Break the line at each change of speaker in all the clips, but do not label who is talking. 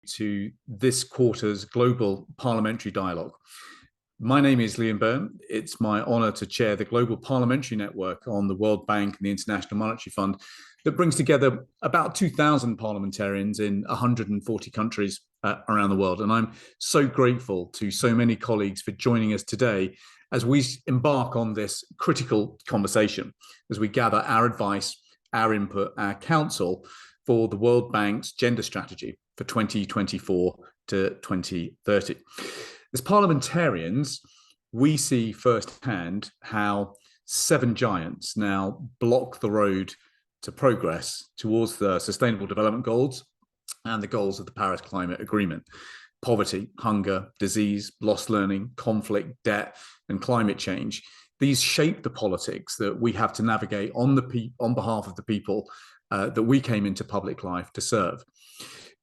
to this quarter's Global Parliamentary Dialogue. My name is Liam Byrne. It's my honour to chair the Global Parliamentary Network on the World Bank and the International Monetary Fund that brings together about 2,000 parliamentarians in 140 countries around the world. And I'm so grateful to so many colleagues for joining us today as we embark on this critical conversation, as we gather our advice, our input, our counsel for the World Bank's gender strategy for 2024 to 2030. As parliamentarians, we see firsthand how 7 giants now block the road to progress towards the Sustainable Development Goals and the goals of the Paris Climate Agreement. Poverty, hunger, disease, lost learning, conflict, debt, and climate change. These shape the politics that we have to navigate on behalf of the people that we came into public life to serve.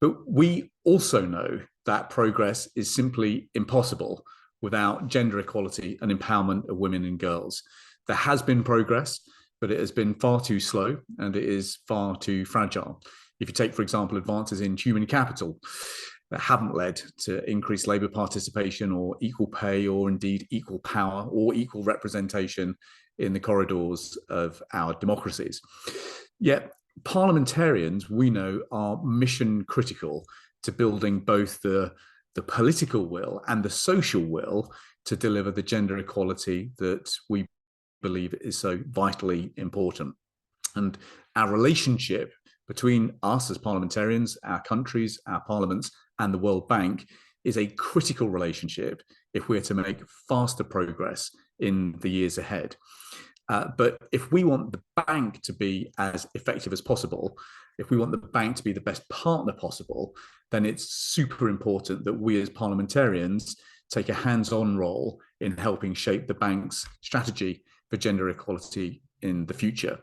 But we also know that progress is simply impossible without gender equality and empowerment of women and girls. There has been progress, but it has been far too slow and it is far too fragile. If you take, for example, advances in human capital that haven't led to increased labour participation or equal pay or indeed equal power or equal representation in the corridors of our democracies. Yet parliamentarians, we know, are mission critical to building both the political will and the social will to deliver the gender equality that we believe is so vitally important. And our relationship between us as parliamentarians, our countries, our parliaments, and the World Bank is a critical relationship if we're to make faster progress in the years ahead. But if we want the bank to be as effective as possible, if we want the bank to be the best partner possible, then it's super important that we as parliamentarians take a hands-on role in helping shape the bank's strategy for gender equality in the future.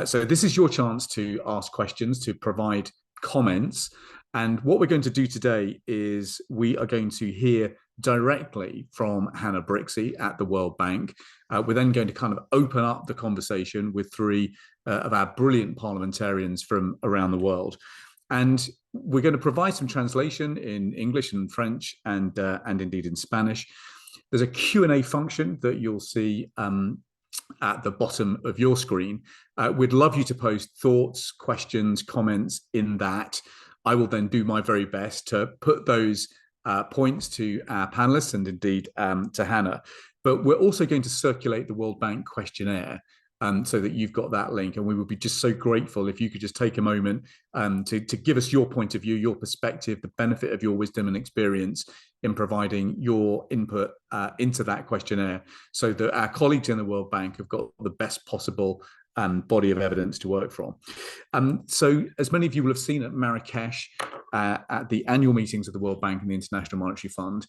So this is your chance to ask questions, to provide comments. And what we're going to do today is we are going to hear directly from Hannah Brixey at the World Bank. We're then going to kind of open up the conversation with 3 of our brilliant parliamentarians from around the world. And we're going to provide some translation in English and French and indeed in Spanish. There's a Q&A function that you'll see at the bottom of your screen. We'd love you to post thoughts, questions, comments in that. I will then do my very best to put those points to our panelists and indeed to Hannah. But we're also going to circulate the World Bank questionnaire so that you've got that link. And we would be just so grateful if you could just take a moment to give us your point of view, your perspective, the benefit of your wisdom and experience in providing your input into that questionnaire so that our colleagues in the World Bank have got the best possible body of evidence to work from. So as many of you will have seen at Marrakesh, at the annual meetings of the World Bank and the International Monetary Fund,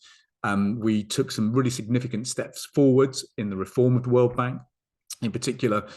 we took some really significant steps forwards in the reform of the World Bank. In particular,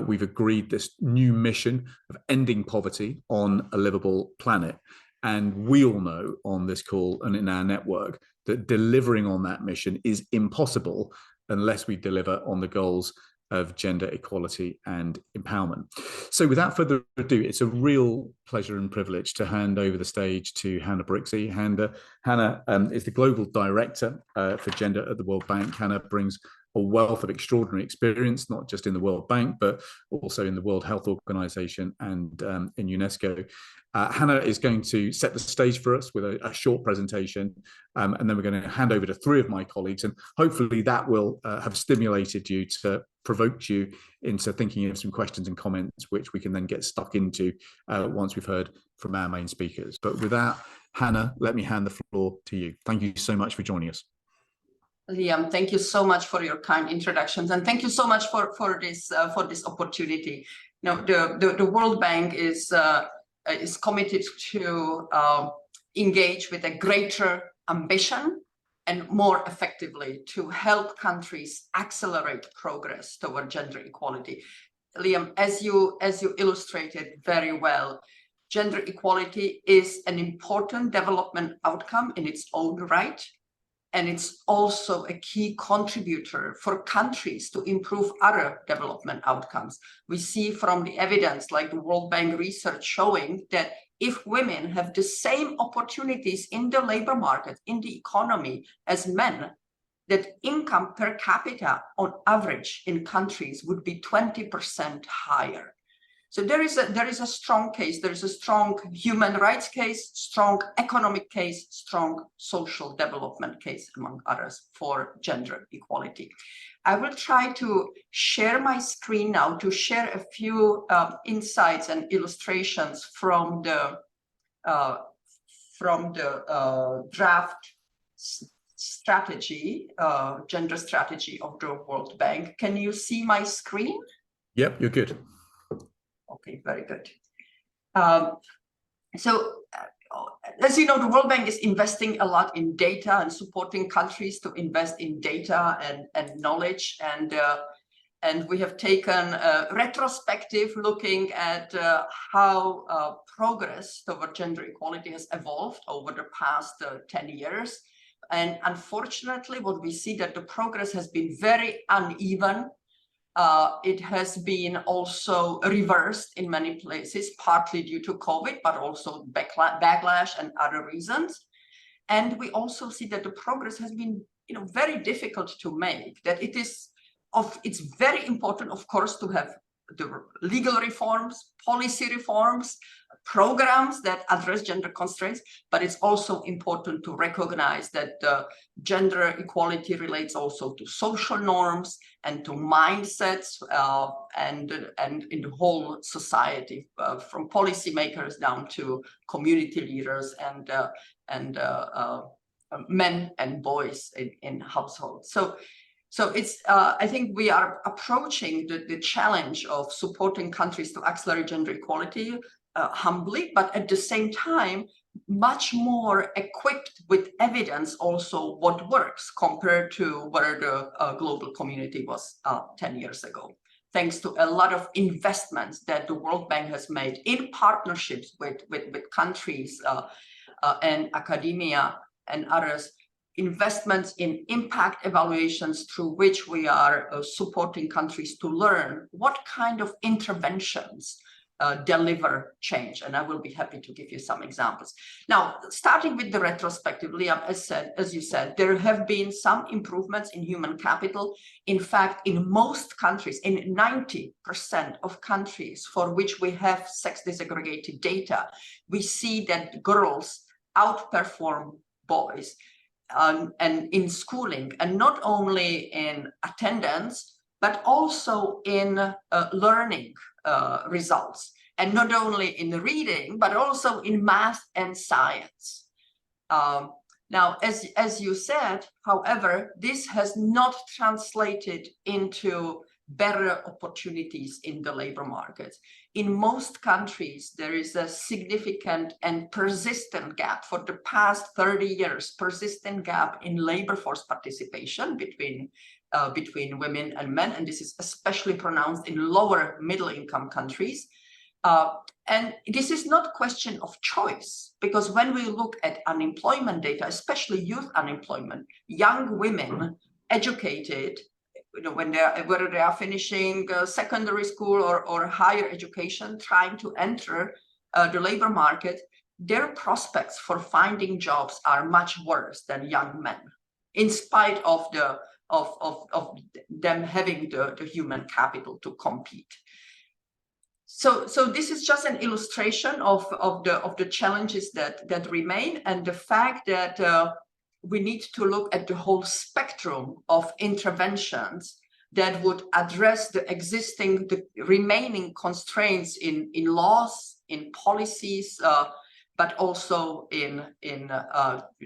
we've agreed this new mission of ending poverty on a livable planet. And we all know on this call and in our network that delivering on that mission is impossible unless we deliver on the goals of gender equality and empowerment. So without further ado, it's a real pleasure and privilege to hand over the stage to Hannah Brixey. Hannah is the Global Director for Gender at the World Bank. Hannah brings a wealth of extraordinary experience, not just in the World Bank, but also in the World Health Organization and in UNESCO. Hannah is going to set the stage for us with a short presentation, and then we're going to hand over to 3 of my colleagues, and hopefully that will have stimulated you, to provoked you into thinking of some questions and comments, which we can then get stuck into once we've heard from our main speakers. But with that, Hannah, let me hand the floor to you. Thank you so much for joining us.
Liam, thank you so much for your kind introductions, and thank you so much for this opportunity. The World Bank is committed to engage with a greater ambition and more effectively to help countries accelerate progress toward gender equality. Liam, as you illustrated very well, gender equality is an important development outcome in its own right. And it's also a key contributor for countries to improve other development outcomes. We see from the evidence, like the World Bank research showing, that if women have the same opportunities in the labor market, in the economy as men, that income per capita on average in countries would be 20% higher. So there is a strong case, there is a strong human rights case, strong economic case, strong social development case, among others, for gender equality. I will try to share my screen now to share a few insights and illustrations from the draft strategy, gender strategy of the World Bank. Can you see my screen?
Yep, you're good.
Okay, very good. As you know, the World Bank is investing a lot in data and supporting countries to invest in data and knowledge. And we have taken a retrospective looking at how progress toward gender equality has evolved over the past 10 years. And unfortunately, what we see that the progress has been very uneven. It has been also reversed in many places, partly due to COVID, but also backlash and other reasons. And we also see that the progress has been, very difficult to make. That it's very important, of course, to have the legal reforms, policy reforms, programs that address gender constraints, but it's also important to recognize that gender equality relates also to social norms and to mindsets and in the whole society, from policymakers down to community leaders and men and boys in households. So it's, I think we are approaching the challenge of supporting countries to accelerate gender equality humbly, but at the same time, much more equipped with evidence also what works compared to where the global community was 10 years ago. Thanks to a lot of investments that the World Bank has made in partnerships with countries and academia and others, investments in impact evaluations through which we are supporting countries to learn what kind of interventions deliver change. And I will be happy to give you some examples. Now, starting with the retrospective, Liam, as you said, there have been some improvements in human capital. In fact, in most countries, in 90% of countries for which we have sex disaggregated data, we see that girls outperform boys and in schooling, and not only in attendance, but also in learning results, and not only in reading, but also in math and science. Now, as you said, however, this has not translated into better opportunities in the labor market. In most countries, there is a significant and persistent gap for the past 30 years, persistent gap in labor force participation between women and men, and this is especially pronounced in lower middle income countries. And this is not a question of choice, because when we look at unemployment data, especially youth unemployment, young women educated, whether they are finishing secondary school or higher education, trying to enter the labor market, their prospects for finding jobs are much worse than young men, in spite of them having the human capital to compete. So this is just an illustration of the challenges that remain, and the fact that we need to look at the whole spectrum of interventions that would address the remaining constraints in laws, in policies, but also in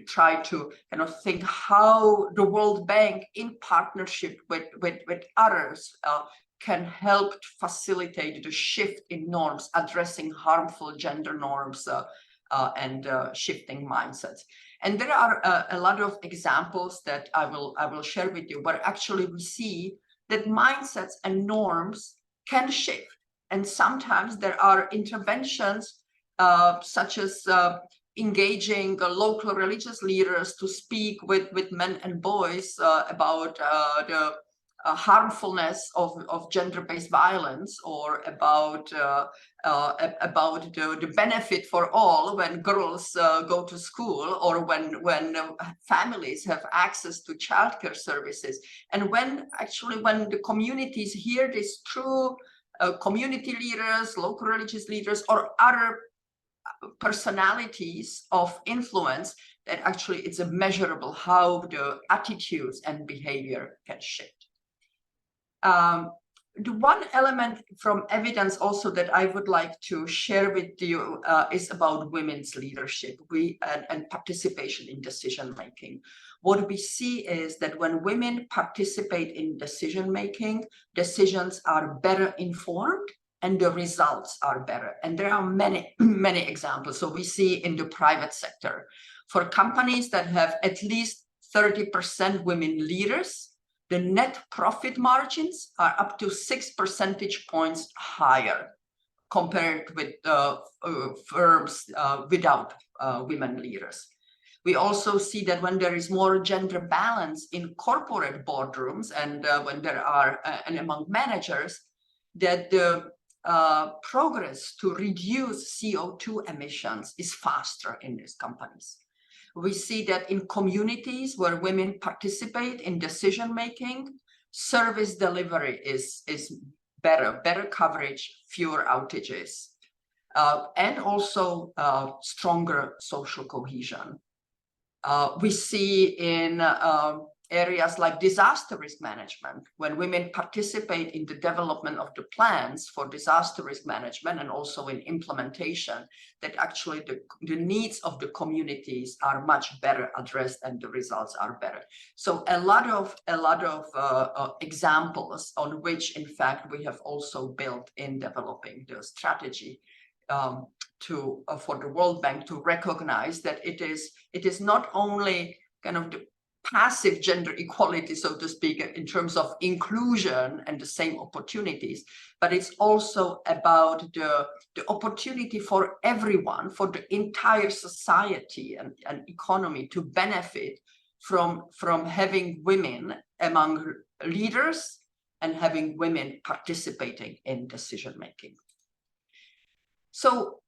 try to kind of think how the World Bank, in partnership with others, can help to facilitate the shift in norms, addressing harmful gender norms and shifting mindsets. And there are a lot of examples that I will share with you, where actually we see that mindsets and norms can shift. And sometimes there are interventions such as engaging local religious leaders to speak with men and boys about harmfulness of gender-based violence, or about the benefit for all when girls go to school, or when families have access to childcare services, and when the communities hear this through community leaders, local religious leaders, or other personalities of influence, that actually it's a measurable how the attitudes and behavior can shift. The one element from evidence also that I would like to share with you is about women's leadership and participation in decision making. What we see is that when women participate in decision making, decisions are better informed and the results are better. And there are many, many examples. So we see in the private sector, for companies that have at least 30% women leaders, the net profit margins are up to 6 percentage points higher compared with firms without women leaders. We also see that when there is more gender balance in corporate boardrooms and when there are, and among managers, that the progress to reduce CO2 emissions is faster in these companies. We see that in communities where women participate in decision-making, service delivery is better coverage, fewer outages, and also stronger social cohesion. We see in areas like disaster risk management, when women participate in the development of the plans for disaster risk management and also in implementation, that actually the needs of the communities are much better addressed and the results are better. So a lot of examples on which, in fact, we have also built in developing the strategy for the World Bank to recognize that it is not only kind of the passive gender equality, so to speak, in terms of inclusion and the same opportunities, but it's also about the opportunity for everyone, for the entire society and economy to benefit from having women among leaders and having women participating in decision making. So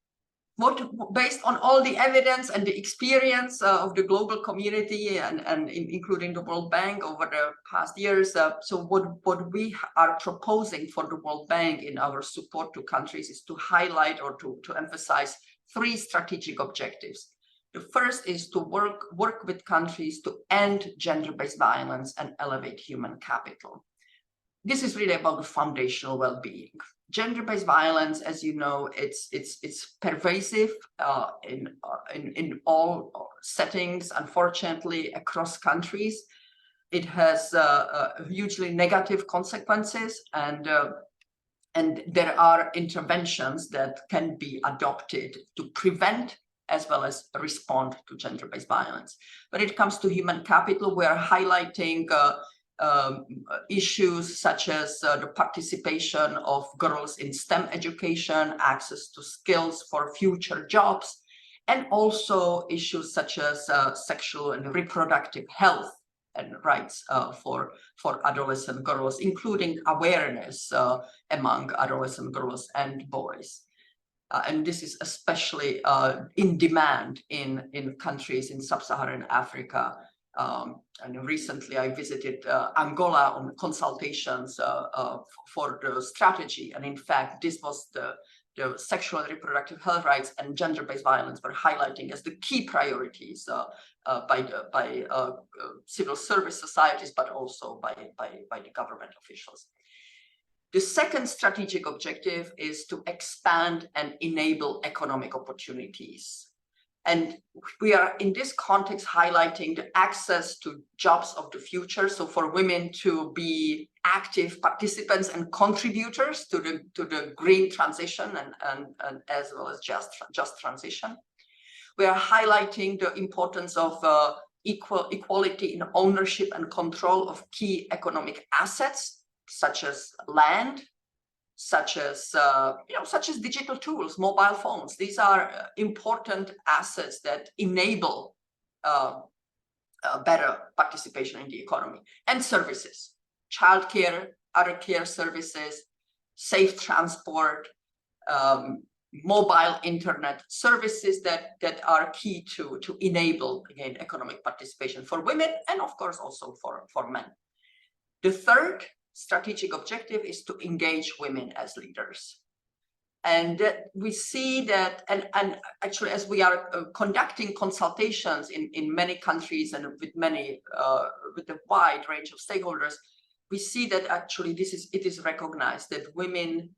based on all the evidence and the experience of the global community and including the World Bank over the past years, so what we are proposing for the World Bank in our support to countries is to highlight or to emphasize 3 strategic objectives. The first is to work with countries to end gender-based violence and elevate human capital. This is really about the foundational well-being. Gender-based violence, as you know, it's pervasive in all settings, unfortunately, across countries. It has hugely negative consequences, and there are interventions that can be adopted to prevent as well as respond to gender-based violence. When it comes to human capital, we are highlighting issues such as the participation of girls in STEM education, access to skills for future jobs, and also issues such as sexual and reproductive health and rights for adolescent girls, including awareness among adolescent girls and boys. And this is especially in demand in countries in sub-Saharan Africa. And recently I visited Angola on consultations for the strategy. And in fact, this was the sexual and reproductive health rights and gender-based violence were highlighting as the key priorities by civil service societies, but also by the government officials. The second strategic objective is to expand and enable economic opportunities. And we are in this context highlighting the access to jobs of the future. So for women to be active participants and contributors to the green transition and as well as just transition. We are highlighting the importance of equality in ownership and control of key economic assets, such as land, such as digital tools, mobile phones. These are important assets that enable better participation in the economy, and services. childcare, other care services, safe transport, mobile internet services that are key to enable, again, economic participation for women and of course also for men. The third strategic objective is to engage women as leaders. And we see that, and actually, as we are conducting consultations in many countries and with a wide range of stakeholders, we see that actually it is recognized that women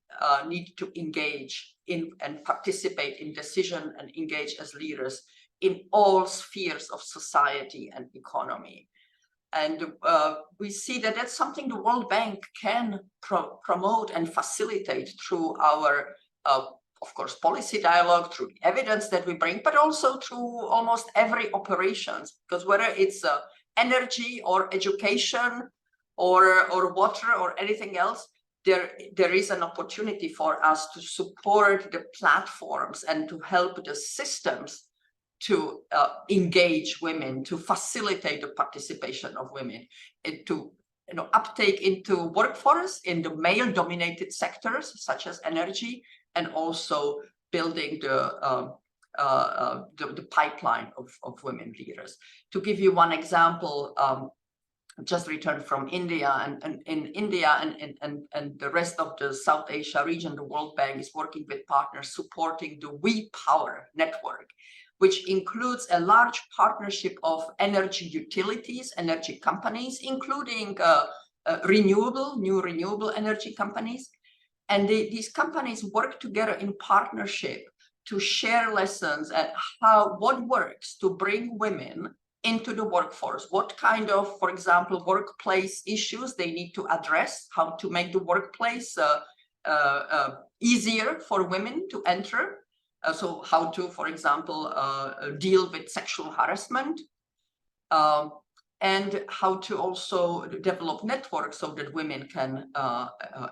need to engage in and participate in decision and engage as leaders in all spheres of society and economy. And we see that that's something the World Bank can promote and facilitate through our, of course, policy dialogue, through the evidence that we bring, but also through almost every operations, because whether it's energy or education or water or anything else, there is an opportunity for us to support the platforms and to help the systems to engage women, to facilitate the participation of women, and to uptake into workforce in the male-dominated sectors such as energy, and also building the pipeline of women leaders. To give you one example, just returned from India, and in India and the rest of the South Asia region, the World Bank is working with partners supporting the We Power network, which includes a large partnership of energy utilities, energy companies, including new renewable energy companies. And these companies work together in partnership to share lessons at what works to bring women into the workforce, what kind of, for example, workplace issues they need to address, how to make the workplace easier for women to enter. So how to, for example, deal with sexual harassment, and how to also develop networks so that women can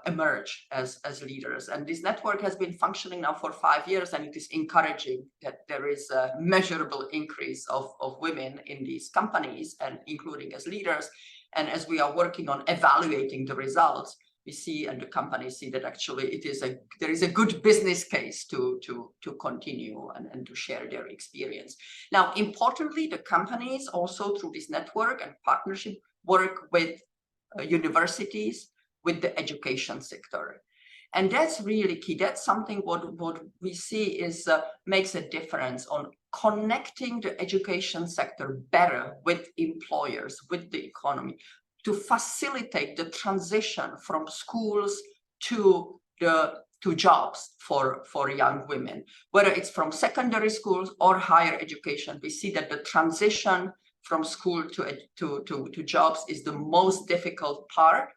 emerge as leaders. And this network has been functioning now for 5 years, and it is encouraging that there is a measurable increase of women in these companies, and including as leaders. And as we are working on evaluating the results, we see, and the companies see, that actually there is a good business case to continue and to share their experience. Now, importantly, the companies also through this network and partnership work with universities, with the education sector. And that's really key. That's something what we see is makes a difference on connecting the education sector better with employers, with the economy, to facilitate the transition from schools to jobs for young women, whether it's from secondary schools or higher education. We see that the transition from school to jobs is the most difficult part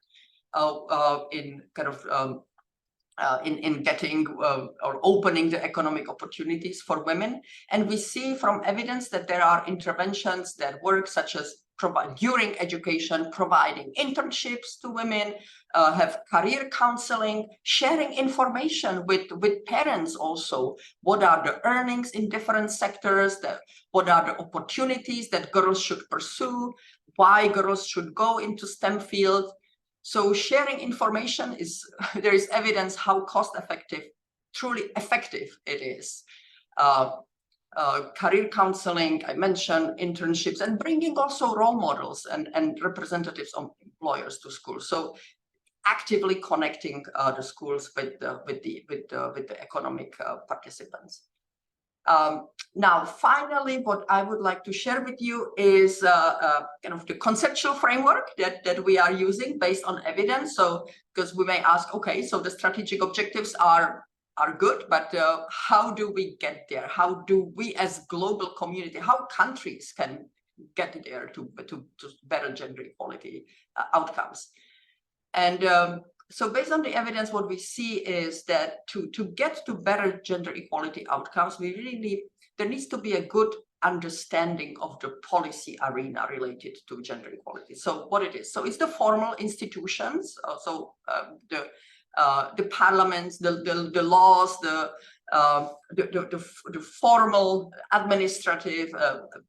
in kind of in getting or opening the economic opportunities for women. And we see from evidence that there are interventions that work, such as during education, providing internships to women, have career counseling, sharing information with parents also. What are the earnings in different sectors? What are the opportunities that girls should pursue? Why girls should go into STEM fields? So sharing information there is evidence how cost effective, truly effective it is. Career counseling, I mentioned, internships, and bringing also role models and representatives of employers to schools. So actively connecting the schools with the economic participants. Now, finally, what I would like to share with you is kind of the conceptual framework that we are using based on evidence. So, because we may ask, okay, so the strategic objectives are good, but how do we get there? How do we as global community, how countries can get there to better gender equality outcomes? And so based on the evidence, what we see is that to get to better gender equality outcomes, we really there needs to be a good understanding of the policy arena related to gender equality. So what it is, so it's the formal institutions, the parliaments, the laws, the formal, administrative,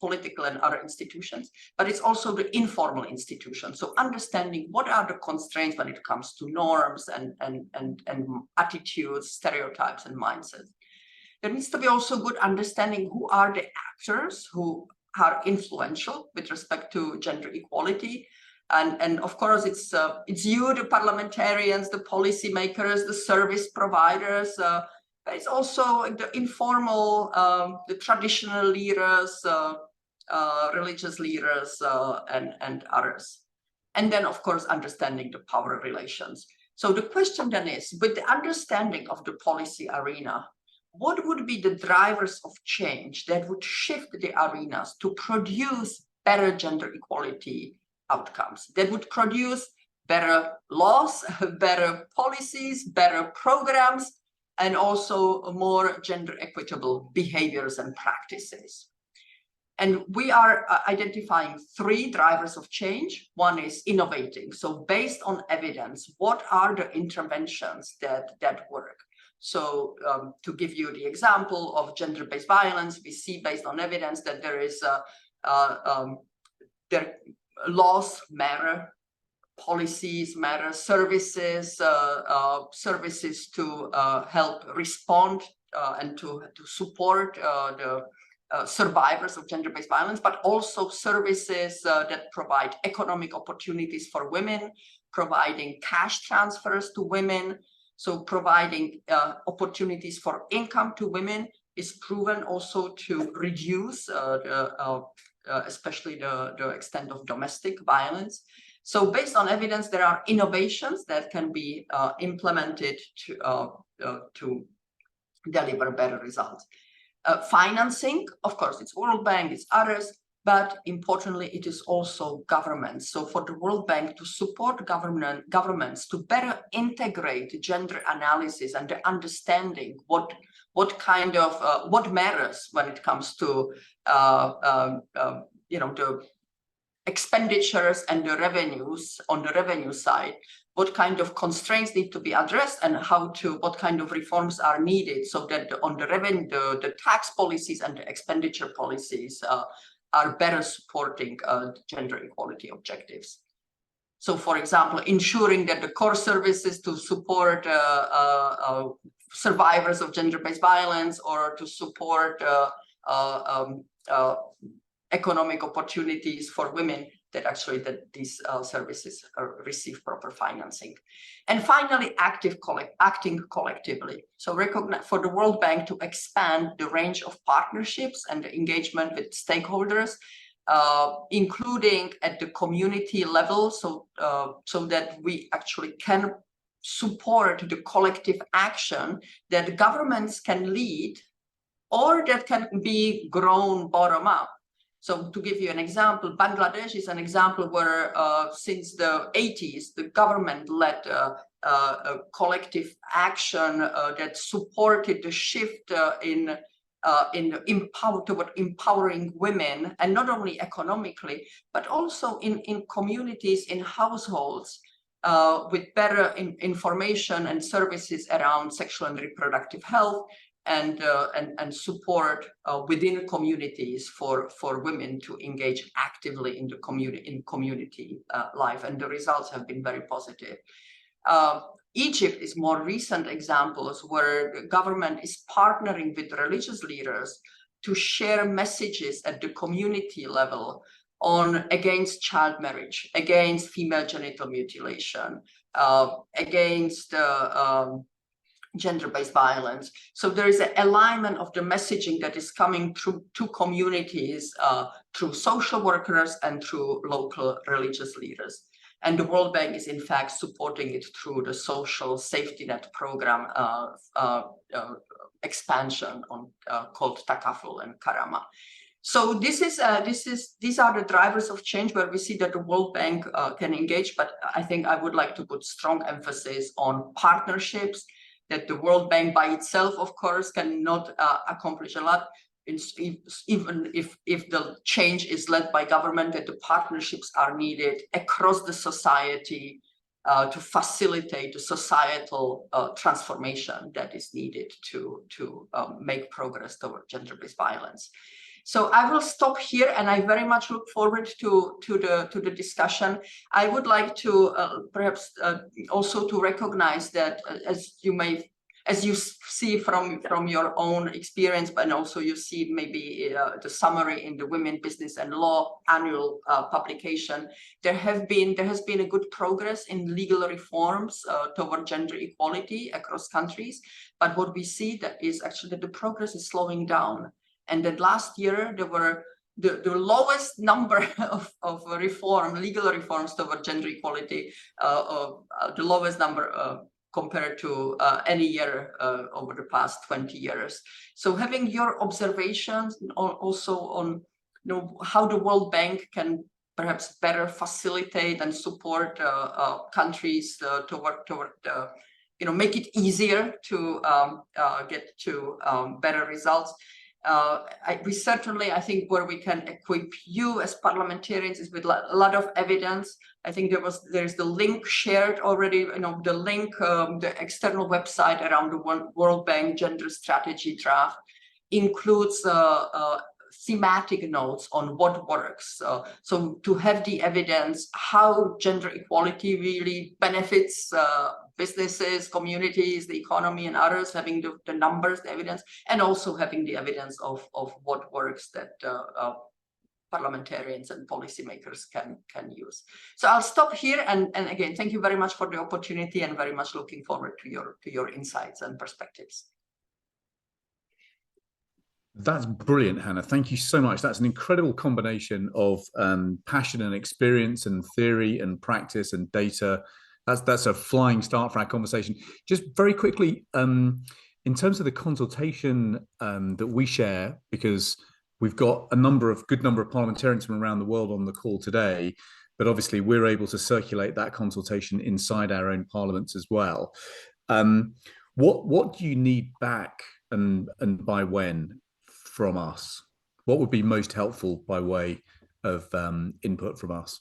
political, and other institutions, but it's also the informal institutions. So understanding what are the constraints when it comes to norms and attitudes, stereotypes, and mindsets. There needs to be also good understanding who are the actors who are influential with respect to gender equality. And of course, it's you, the parliamentarians, the policymakers, the service providers, but it's also the informal, the traditional leaders, religious leaders, and others. And then, of course, understanding the power relations. So the question then is, with the understanding of the policy arena, what would be the drivers of change that would shift the arenas to produce better gender equality outcomes, that would produce better laws, better policies, better programs, and also more gender equitable behaviors and practices? And we are identifying 3 drivers of change. One is innovating. So based on evidence, what are the interventions that work? So to give you the example of gender-based violence, we see based on evidence that there is laws matter, policies matter, services to help respond and to support the survivors of gender-based violence, but also services that provide economic opportunities for women, providing cash transfers to women. So providing opportunities for income to women is proven also to reduce especially the extent of domestic violence. So based on evidence, there are innovations that can be implemented to deliver better results. Financing, of course, it's World Bank, it's others, but importantly, it is also governments. So for the World Bank to support governments to better integrate gender analysis and the understanding what matters when it comes to the expenditures and the revenues on the revenue side, what kind of constraints need to be addressed, and what kind of reforms are needed so that on the revenue, the tax policies and the expenditure policies are better supporting gender equality objectives. So, for example, ensuring that the core services to support survivors of gender-based violence or to support economic opportunities for women, that these services receive proper financing. And finally, acting collectively. So for the World Bank to expand the range of partnerships and the engagement with stakeholders, including at the community level, so that we actually can support the collective action that governments can lead or that can be grown bottom up. So to give you an example, Bangladesh is an example where since the 80s, the government led a collective action that supported the shift toward empowering women, and not only economically, but also in communities, in households, with better information and services around sexual and reproductive health, and support within communities for women to engage actively in the community life, and the results have been very positive. Egypt is more recent examples where the government is partnering with religious leaders to share messages at the community level against child marriage, against female genital mutilation, against gender-based violence. So there is an alignment of the messaging that is coming through to communities, through social workers and through local religious leaders. And the World Bank is in fact supporting it through the social safety net program expansion called Takaful and Karama. So these are the drivers of change where we see that the World Bank can engage, but I think I would like to put strong emphasis on partnerships, that the World Bank by itself, of course, cannot accomplish a lot. Even if the change is led by government, that the partnerships are needed across the society, to facilitate the societal transformation that is needed to make progress toward gender-based violence. So I will stop here, and I very much look forward to the discussion. I would like to perhaps also to recognize that as you see from your own experience, but also you see maybe the summary in the Women, Business and Law annual publication, there has been a good progress in legal reforms toward gender equality across countries. But what we see that is actually that the progress is slowing down. And that last year there were the lowest number of legal reforms toward gender equality, the lowest number compared to any year over the past 20 years. So having your observations also on how the World Bank can perhaps better facilitate and support countries toward make it easier to get to better results. We certainly, I think, where we can equip you as parliamentarians is with a lot of evidence. I think there's the link shared already, the link, the external website around the World Bank Gender Strategy Draft includes thematic notes on what works. So to have the evidence how gender equality really benefits businesses, communities, the economy, and others, having the numbers, the evidence, and also having the evidence of what works that parliamentarians and policymakers can use. So I'll stop here, and again, thank you very much for the opportunity, and very much looking forward to your insights and perspectives.
That's brilliant, Hannah. Thank you so much. That's an incredible combination of passion and experience and theory and practice and data. That's a flying start for our conversation. Just very quickly, in terms of the consultation that we share, because we've got a good number of parliamentarians from around the world on the call today, but obviously we're able to circulate that consultation inside our own parliaments as well. What do you need back, and by when, from us? What would be most helpful by way of input from us?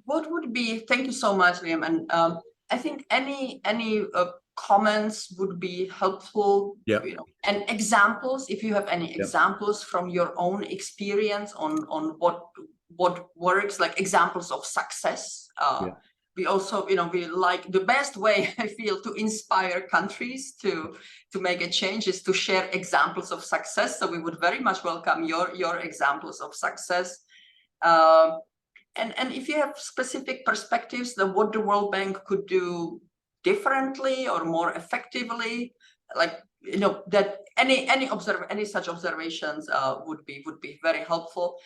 What would be, thank you so much, Liam, and I think any comments would be helpful.
Yeah.
And examples, if you have any examples from your own experience on what works, like examples of success. We also, we like, the best way I feel to inspire countries to make a change is to share examples of success. So we would very much welcome your examples of success. And if you have specific perspectives that what the World Bank could do differently or more effectively, like that any such observations would be very helpful.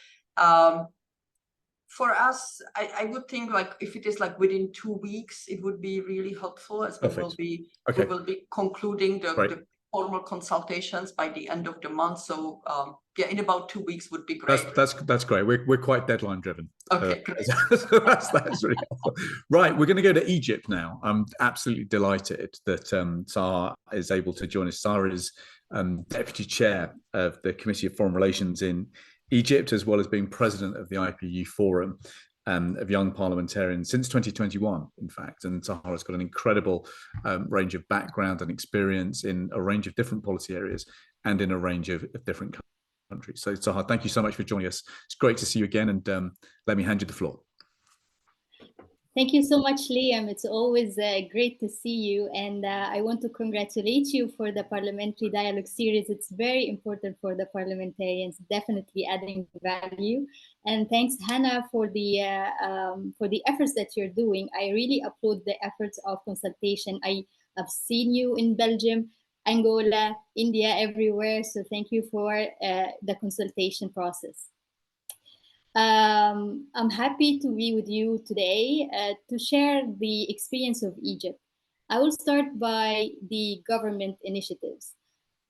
For us, I would think, like, if it is like within 2 weeks, it would be really helpful, as we will be concluding the formal consultations by the end of the month. So yeah, in about 2 weeks would be great.
That's great. We're quite deadline driven.
Okay, great.
So that's really helpful. Right, we're going to go to Egypt now. I'm absolutely delighted that Sahar is able to join us. Sahar is deputy chair of the Committee of Foreign Relations in Egypt, as well as being president of the IPU Forum of Young Parliamentarians since 2021, in fact. And Sahar has got an incredible range of background and experience in a range of different policy areas and in a range of different countries. So Sahar, thank you so much for joining us. It's great to see you again, and let me hand you the floor.
Thank you so much, Liam. It's always great to see you. And I want to congratulate you for the Parliamentary Dialogue Series. It's very important for the parliamentarians, definitely adding value. And thanks, Hannah, for the efforts that you're doing. I really applaud the efforts of consultation. I have seen you in Belgium, Angola, India, everywhere. So thank you for the consultation process. I'm happy to be with you today to share the experience of Egypt. I will start by the government initiatives.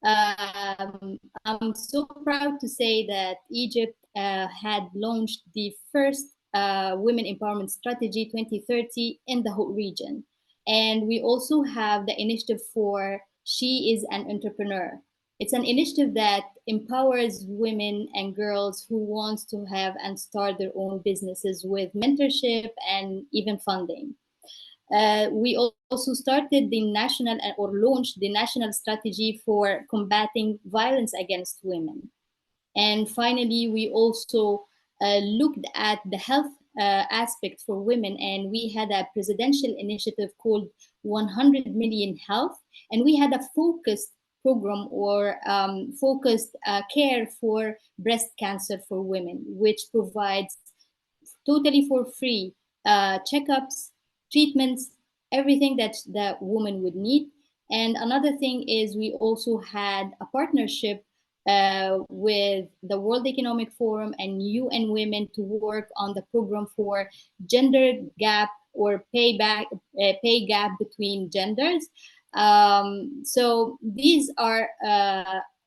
I'm so proud to say that Egypt had launched the first Women Empowerment Strategy 2030 in the whole region. And we also have the initiative for She is an Entrepreneur. It's an initiative that empowers women and girls who want to have and start their own businesses with mentorship and even funding. We also started the national or launched the national strategy for combating violence against women. And finally, we also looked at the health aspect for women, and we had a presidential initiative called 100 Million Health, and we had a focused program or focused care for breast cancer for women, which provides totally for free checkups, treatments, everything that the woman would need. And another thing is we also had a partnership with the World Economic Forum and UN Women to work on the program for gender gap or pay gap between genders. So these are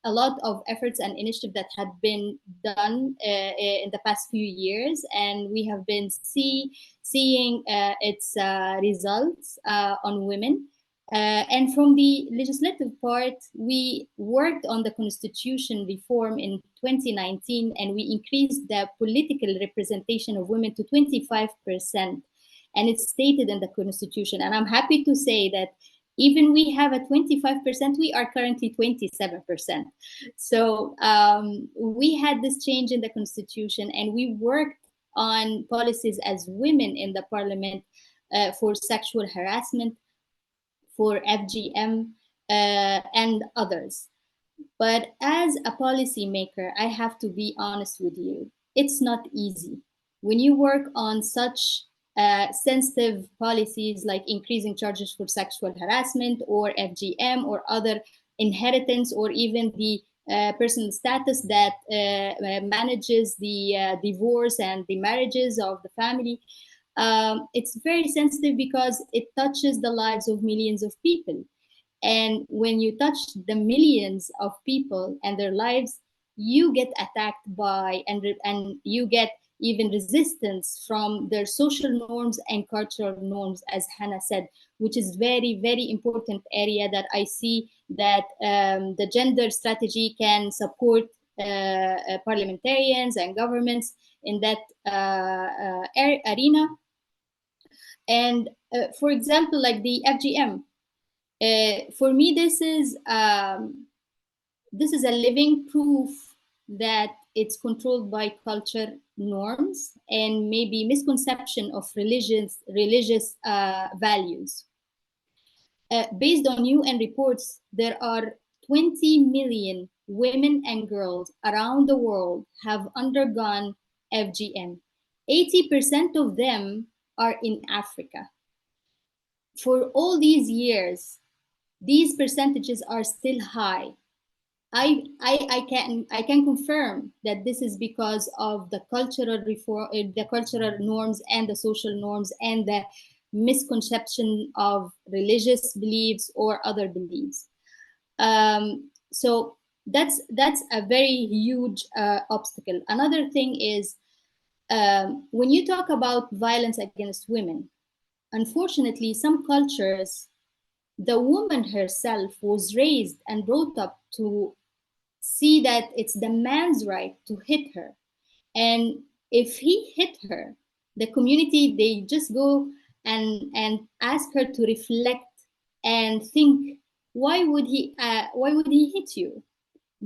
a lot of efforts and initiatives that had been done in the past few years, and we have been seeing its results on women. And from the legislative part, we worked on the constitution reform in 2019, and we increased the political representation of women to 25%. And it's stated in the constitution. And I'm happy to say that even we have a 25%, we are currently 27%. So we had this change in the constitution, and we worked on policies as women in the parliament for sexual harassment, for FGM, and others. But as a policymaker, I have to be honest with you, it's not easy. When you work on such sensitive policies like increasing charges for sexual harassment or FGM or other inheritance, or even the personal status that manages the divorce and the marriages of the family, it's very sensitive because it touches the lives of millions of people. And when you touch the millions of people and their lives, you get attacked by and you get even resistance from their social norms and cultural norms, as Hannah said, which is very, very important area that I see that the gender strategy can support parliamentarians and governments in that arena. And for example, like the FGM, for me, this is a living proof that it's controlled by culture norms and maybe misconception of religious values. Based on UN reports, there are 20 million women and girls around the world have undergone FGM. 80% of them are in Africa. For all these years, these percentages are still high. I can confirm that this is because of the cultural reform, the cultural norms and the social norms and the misconception of religious beliefs or other beliefs. So that's a very huge obstacle. Another thing is when you talk about violence against women, unfortunately, some cultures, the woman herself was raised and brought up to see that it's the man's right to hit her. And if he hit her, the community, they just go and ask her to reflect and think, why would he hit you?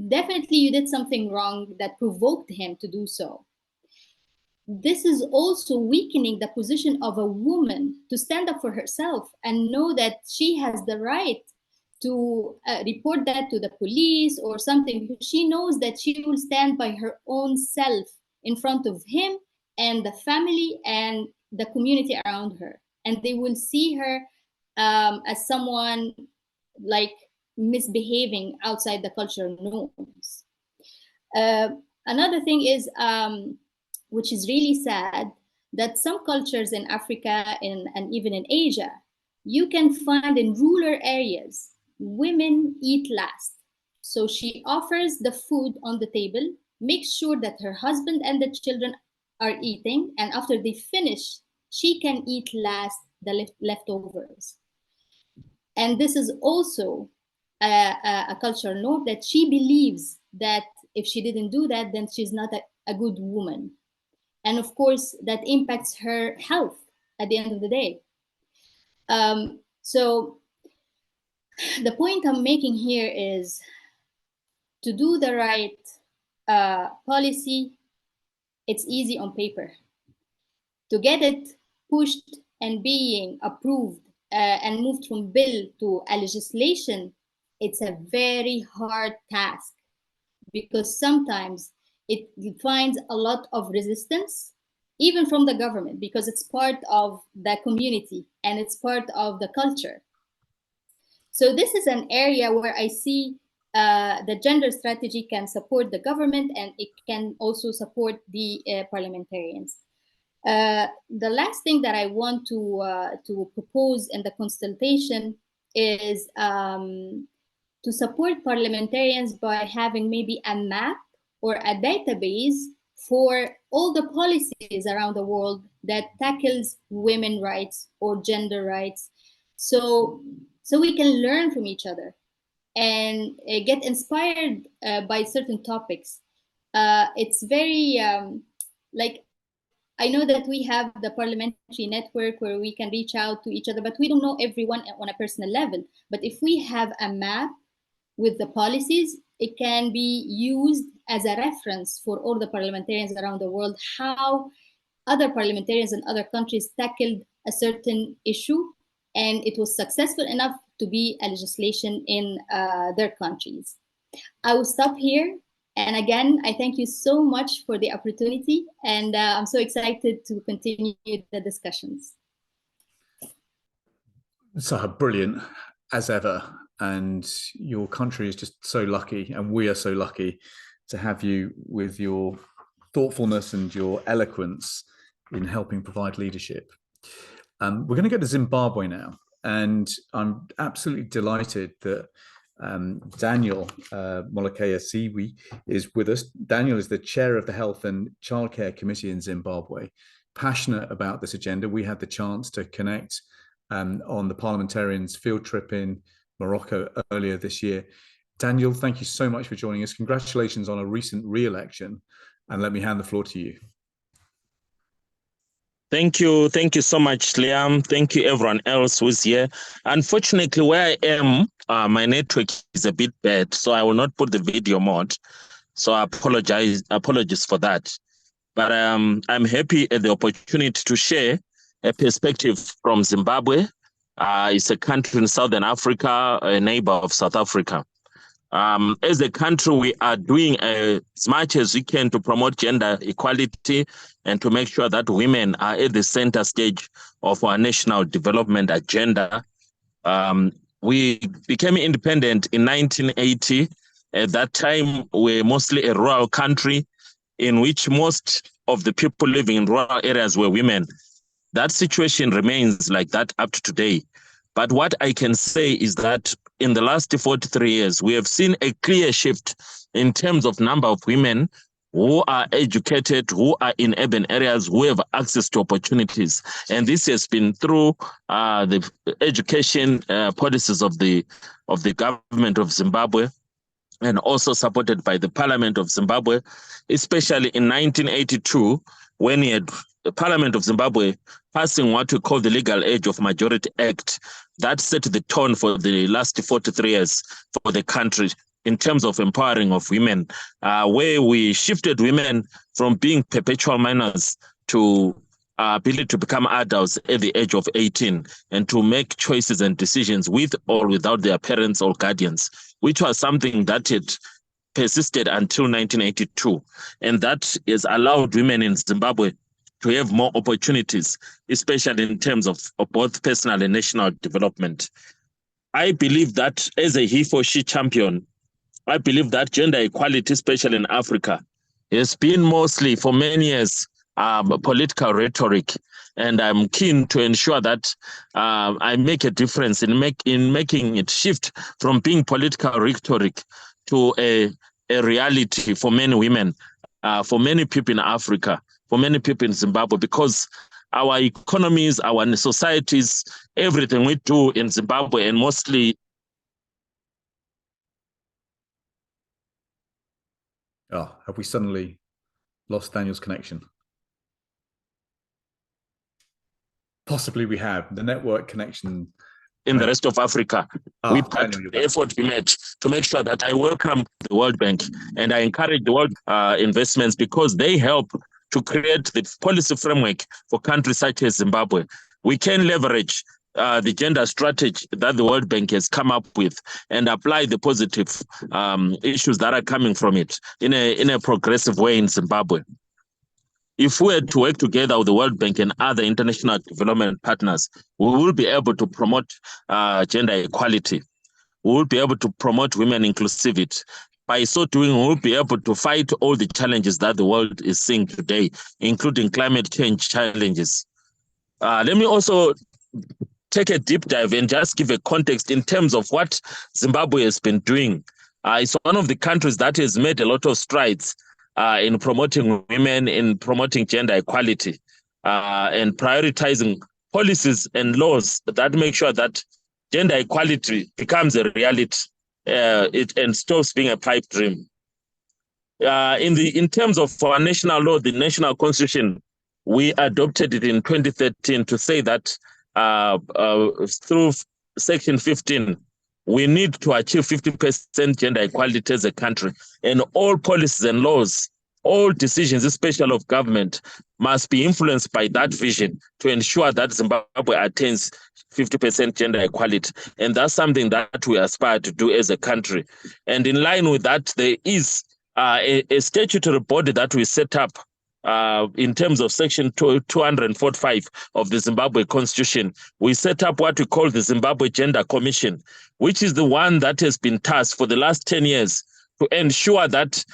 Definitely you did something wrong that provoked him to do so. This is also weakening the position of a woman to stand up for herself and know that she has the right to report that to the police or something. She knows that she will stand by her own self in front of him and the family and the community around her. And they will see her as someone like misbehaving outside the cultural norms. Another thing is, which is really sad, that some cultures in Africa and even in Asia, you can find in rural areas, women eat last. So she offers the food on the table, makes sure that her husband and the children are eating, and after they finish, she can eat last the leftovers. And this is also a cultural norm that she believes that if she didn't do that, then she's not a good woman. And of course, that impacts her health at the end of the day. So the point I'm making here is to do the right policy, it's easy on paper. To get it pushed and being approved and moved from bill to a legislation, it's a very hard task because sometimes it finds a lot of resistance, even from the government, because it's part of the community and it's part of the culture. So this is an area where I see the gender strategy can support the government and it can also support the parliamentarians. The last thing that I want to propose in the consultation is to support parliamentarians by having maybe a map or a database for all the policies around the world that tackles women's rights or gender rights. So we can learn from each other and get inspired by certain topics. It's very like, I know that we have the parliamentary network where we can reach out to each other, but we don't know everyone on a personal level. But if we have a map with the policies, it can be used as a reference for all the parliamentarians around the world, how other parliamentarians in other countries tackled a certain issue, and it was successful enough to be a legislation in their countries. I will stop here. And again, I thank you so much for the opportunity, and I'm so excited to continue the discussions.
So brilliant as ever. And your country is just so lucky, and we are so lucky to have you with your thoughtfulness and your eloquence in helping provide leadership. We're going to go to Zimbabwe now, and I'm absolutely delighted that Daniel Molekea Siwi is with us. Daniel is the chair of the Health and Childcare Committee in Zimbabwe, passionate about this agenda. We had the chance to connect on the parliamentarians' field trip in Morocco earlier this year. Daniel, thank you so much for joining us. Congratulations on a recent re-election, and let me hand the floor to you.
Thank you so much, Liam. Thank you everyone else who's here. Unfortunately, where I am, my network is a bit bad, so I will not put the video mode. So I apologize for that. But I'm happy at the opportunity to share a perspective from Zimbabwe. It's a country in Southern Africa, a neighbor of South Africa. As a country, we are doing as much as we can to promote gender equality and to make sure that women are at the center stage of our national development agenda. We became independent in 1980. At that time, we're mostly a rural country in which most of the people living in rural areas were women. That situation remains like that up to today. But what I can say is that in the last 43 years, we have seen a clear shift in terms of number of women who are educated, who are in urban areas, who have access to opportunities. And this has been through the education policies of the government of Zimbabwe, and also supported by the Parliament of Zimbabwe, especially in 1982, when he had the Parliament of Zimbabwe passing what we call the Legal Age of Majority Act. That set the tone for the last 43 years for the country in terms of empowering of women, where we shifted women from being perpetual minors to ability to become adults at the age of 18 and to make choices and decisions with or without their parents or guardians, which was something that had persisted until 1982. And that has allowed women in Zimbabwe to have more opportunities, especially in terms of both personal and national development. I believe that as a he for she champion, I believe that gender equality, especially in Africa, has been mostly for many years political rhetoric. And I'm keen to ensure that I make a difference in making it shift from being political rhetoric to a reality for many women, for many people in Africa, for many people in Zimbabwe, because our economies, our societies, everything we do in Zimbabwe and mostly
have we suddenly lost Daniel's connection? Possibly we have. The network connection
in the rest of Africa. We part
Daniel,
the effort we made to make sure that I welcome the World Bank and I encourage the world investments, because they help to create the policy framework for countries such as Zimbabwe. We can leverage the gender strategy that the World Bank has come up with and apply the positive issues that are coming from it in a progressive way in Zimbabwe. If we had to work together with the World Bank and other international development partners, we will be able to promote gender equality. We will be able to promote women inclusivity. By so doing, we will be able to fight all the challenges that the world is seeing today, including climate change challenges. Let me also take a deep dive and just give a context in terms of what Zimbabwe has been doing. It's one of the countries that has made a lot of strides in promoting women, in promoting gender equality, and prioritizing policies and laws that make sure that gender equality becomes a reality and stops being a pipe dream. In terms of our national law, the national constitution, we adopted it in 2013 to say that through Section 15, we need to achieve 50% gender equality as a country, and all policies and laws, all decisions, especially of government, must be influenced by that vision to ensure that Zimbabwe attains 50% gender equality. And that's something that we aspire to do as a country. And in line with that, there is a statutory body that we set up in terms of Section 245 of the Zimbabwe Constitution. We set up what we call the Zimbabwe Gender Commission, which is the one that has been tasked for the last 10 years to ensure that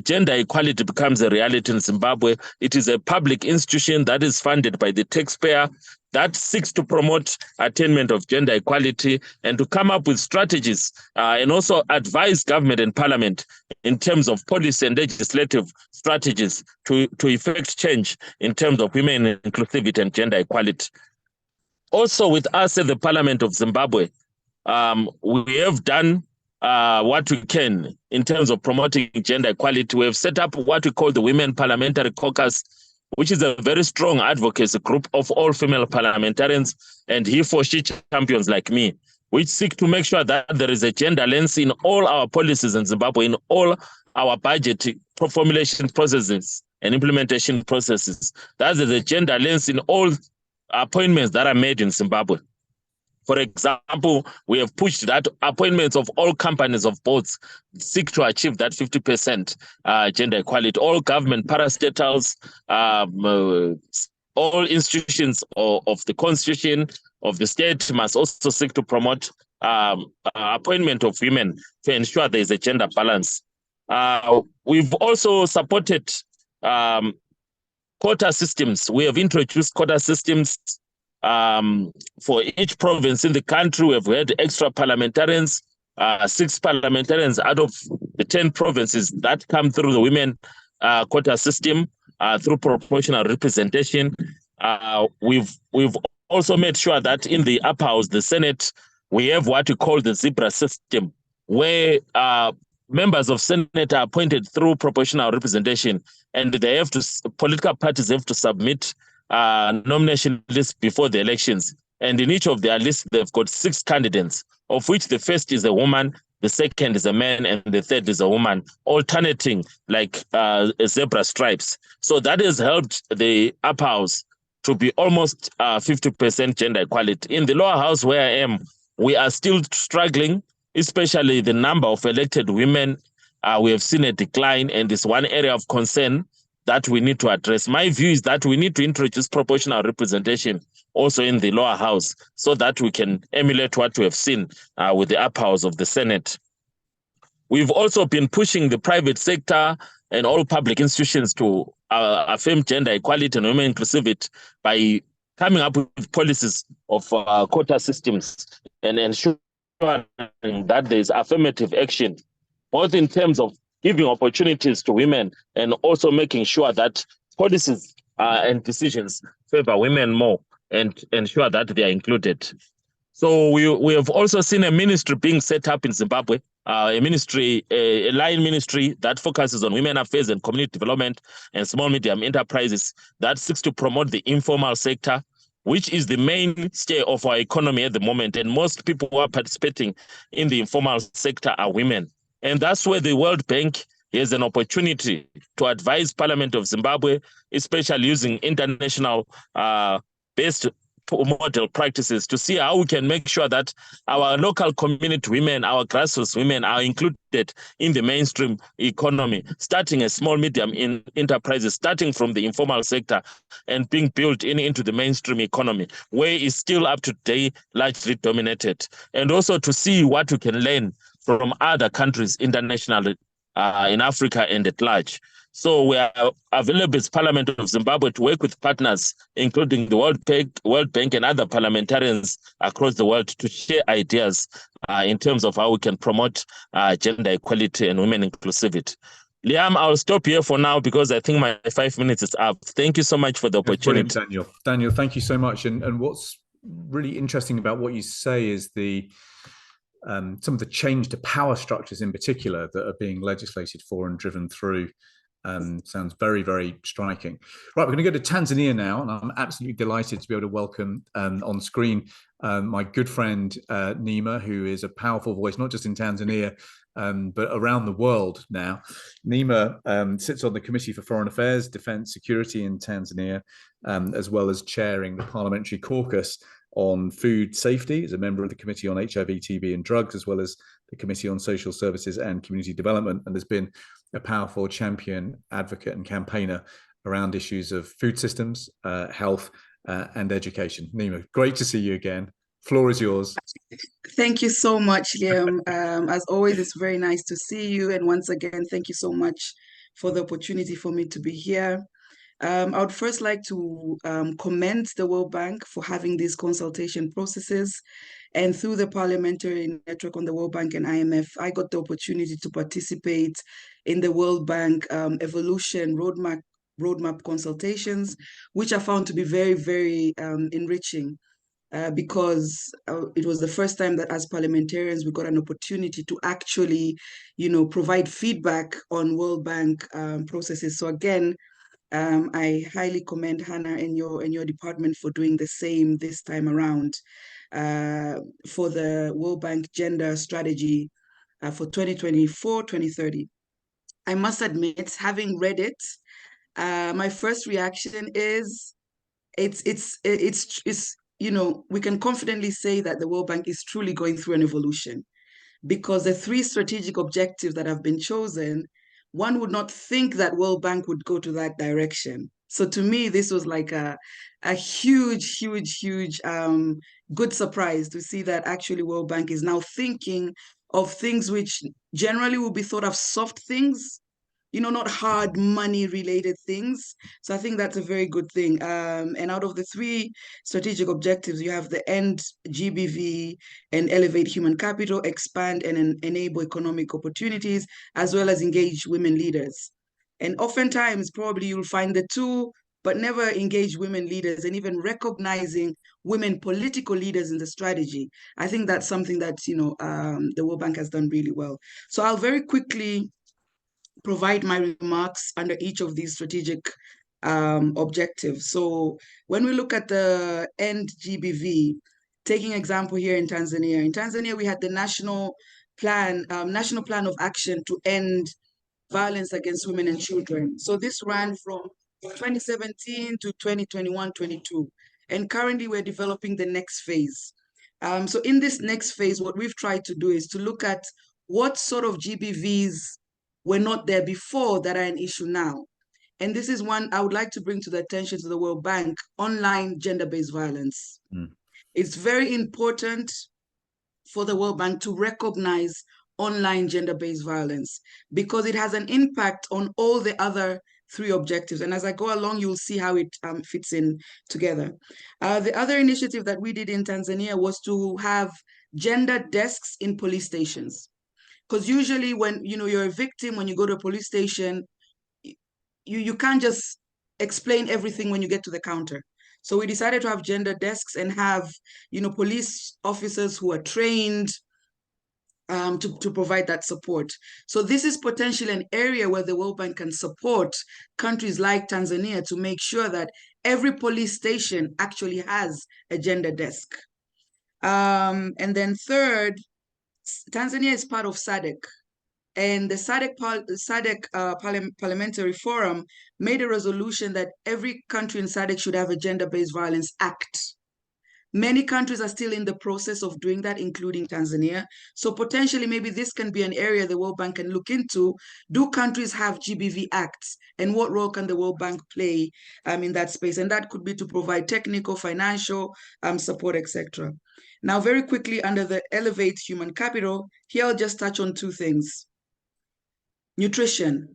gender equality becomes a reality in Zimbabwe. It is a public institution that is funded by the taxpayer that seeks to promote attainment of gender equality and to come up with strategies and also advise government and parliament in terms of policy and legislative strategies to effect change in terms of women inclusivity and gender equality. Also with us at the Parliament of Zimbabwe, we have done what we can in terms of promoting gender equality. We have set up what we call the Women Parliamentary Caucus, which is a very strong advocacy group of all female parliamentarians and he for she champions like me, which seek to make sure that there is a gender lens in all our policies in Zimbabwe, in all our budget formulation processes and implementation processes. That is a gender lens in all appointments that are made in Zimbabwe. For example, we have pushed that appointments of all companies of boards seek to achieve that 50% gender equality. All government parastatals, all institutions of the constitution of the state must also seek to promote appointment of women to ensure there is a gender balance. We've also supported quota systems. We have introduced quota systems for each province in the country. We have had extra parliamentarians, 6 parliamentarians out of the 10 provinces that come through the women quota system through proportional representation. We've also made sure that in the upper house, the Senate, we have what we call the zebra system, where members of Senate are appointed through proportional representation, and they have to, political parties have to submit nomination lists before the elections. And in each of their lists, they've got 6 candidates, of which the first is a woman, the second is a man, and the third is a woman, alternating like zebra stripes. So that has helped the upper house to be almost 50% gender equality. In the lower house where I am, we are still struggling, especially the number of elected women. We have seen a decline, and it's one area of concern that we need to address. My view is that we need to introduce proportional representation also in the lower house so that we can emulate what we have seen with the upper house of the Senate. We've also been pushing the private sector and all public institutions to affirm gender equality and women inclusivity by coming up with policies of quota systems and ensuring that there is affirmative action, both in terms of giving opportunities to women and also making sure that policies and decisions favor women more and ensure that they are included. So we have also seen a ministry being set up in Zimbabwe a ministry, a line ministry that focuses on women affairs and community development and small medium enterprises that seeks to promote the informal sector, which is the mainstay of our economy at the moment. And most people who are participating in the informal sector are women. And that's where the World Bank has an opportunity to advise Parliament of Zimbabwe, especially using international based model practices, to see how we can make sure that our local community women, our grassroots women are included in the mainstream economy, starting as small, medium enterprises, starting from the informal sector and being built into the mainstream economy, where it's still up to date largely dominated. And also to see what we can learn from other countries internationally in Africa and at large. So we are available as Parliament of Zimbabwe to work with partners, including the World Bank and other parliamentarians across the world, to share ideas in terms of how we can promote gender equality and women inclusivity. Liam, I'll stop here for now because I think my 5 minutes is up. Thank you so much for the opportunity.
Brilliant, Daniel. Daniel, thank you so much. And what's really interesting about what you say is some of the change to power structures in particular that are being legislated for and driven through. Sounds very, very striking. Right, we're going to go to Tanzania now, and I'm absolutely delighted to be able to welcome on screen my good friend Nima, who is a powerful voice, not just in Tanzania, but around the world now. Nima sits on the Committee for Foreign Affairs, Defence, Security in Tanzania, as well as chairing the Parliamentary Caucus on Food Safety, as a member of the Committee on HIV, TB and Drugs, as well as the Committee on Social Services and Community Development, and has been a powerful champion, advocate and campaigner around issues of food systems, health and education. Nima, great to see you again. Floor is yours.
Thank you so much, Liam. As always, it's very nice to see you. And once again, thank you so much for the opportunity for me to be here. I would first like to commend the World Bank for having these consultation processes. And through the Parliamentary Network on the World Bank and IMF, I got the opportunity to participate in the World Bank Evolution Roadmap consultations, which I found to be very, very enriching. Because it was the first time that as parliamentarians, we got an opportunity to actually, provide feedback on World Bank processes. So again, I highly commend Hannah and your department for doing the same this time around for the World Bank Gender Strategy for 2024-2030. I must admit, having read it, my first reaction is it's we can confidently say that the World Bank is truly going through an evolution, because the 3 strategic objectives that have been chosen, one would not think that World Bank would go to that direction. So to me, this was like a huge, huge, huge good surprise to see that actually World Bank is now thinking of things which generally will be thought of soft things, not hard money related things. So I think that's a very good thing. And out of the 3 strategic objectives, you have the end GBV and elevate human capital, expand and enable economic opportunities, as well as engage women leaders. And oftentimes, probably you'll find the 2, but never engage women leaders, and even recognizing women political leaders in the strategy. I think that's something that, the World Bank has done really well. So I'll very quickly provide my remarks under each of these strategic objectives. So when we look at the end GBV, taking example here in Tanzania, we had the national plan of action to end violence against women and children. So this ran from 2017 to 2021-22. And currently we're developing the next phase. So in this next phase, what we've tried to do is to look at what sort of GBVs were not there before that are an issue now. And this is one I would like to bring to the attention to the World Bank: online gender-based violence. It's very important for the World Bank to recognize online gender-based violence, because it has an impact on all the other 3 objectives. And as I go along, you'll see how it fits in together. The other initiative that we did in Tanzania was to have gender desks in police stations. Because usually when you're a victim, when you go to a police station, you can't just explain everything when you get to the counter. So we decided to have gender desks and have police officers who are trained to provide that support. So this is potentially an area where the World Bank can support countries like Tanzania to make sure that every police station actually has a gender desk. And then third, Tanzania is part of SADC. And the SADC Parliamentary Forum made a resolution that every country in SADC should have a gender-based violence act. Many countries are still in the process of doing that, including Tanzania. So potentially, maybe this can be an area the World Bank can look into. Do countries have GBV acts? And what role can the World Bank play in that space? And that could be to provide technical, financial support, etc. Now, very quickly, under the Elevate Human Capital, here I'll just touch on two things. Nutrition.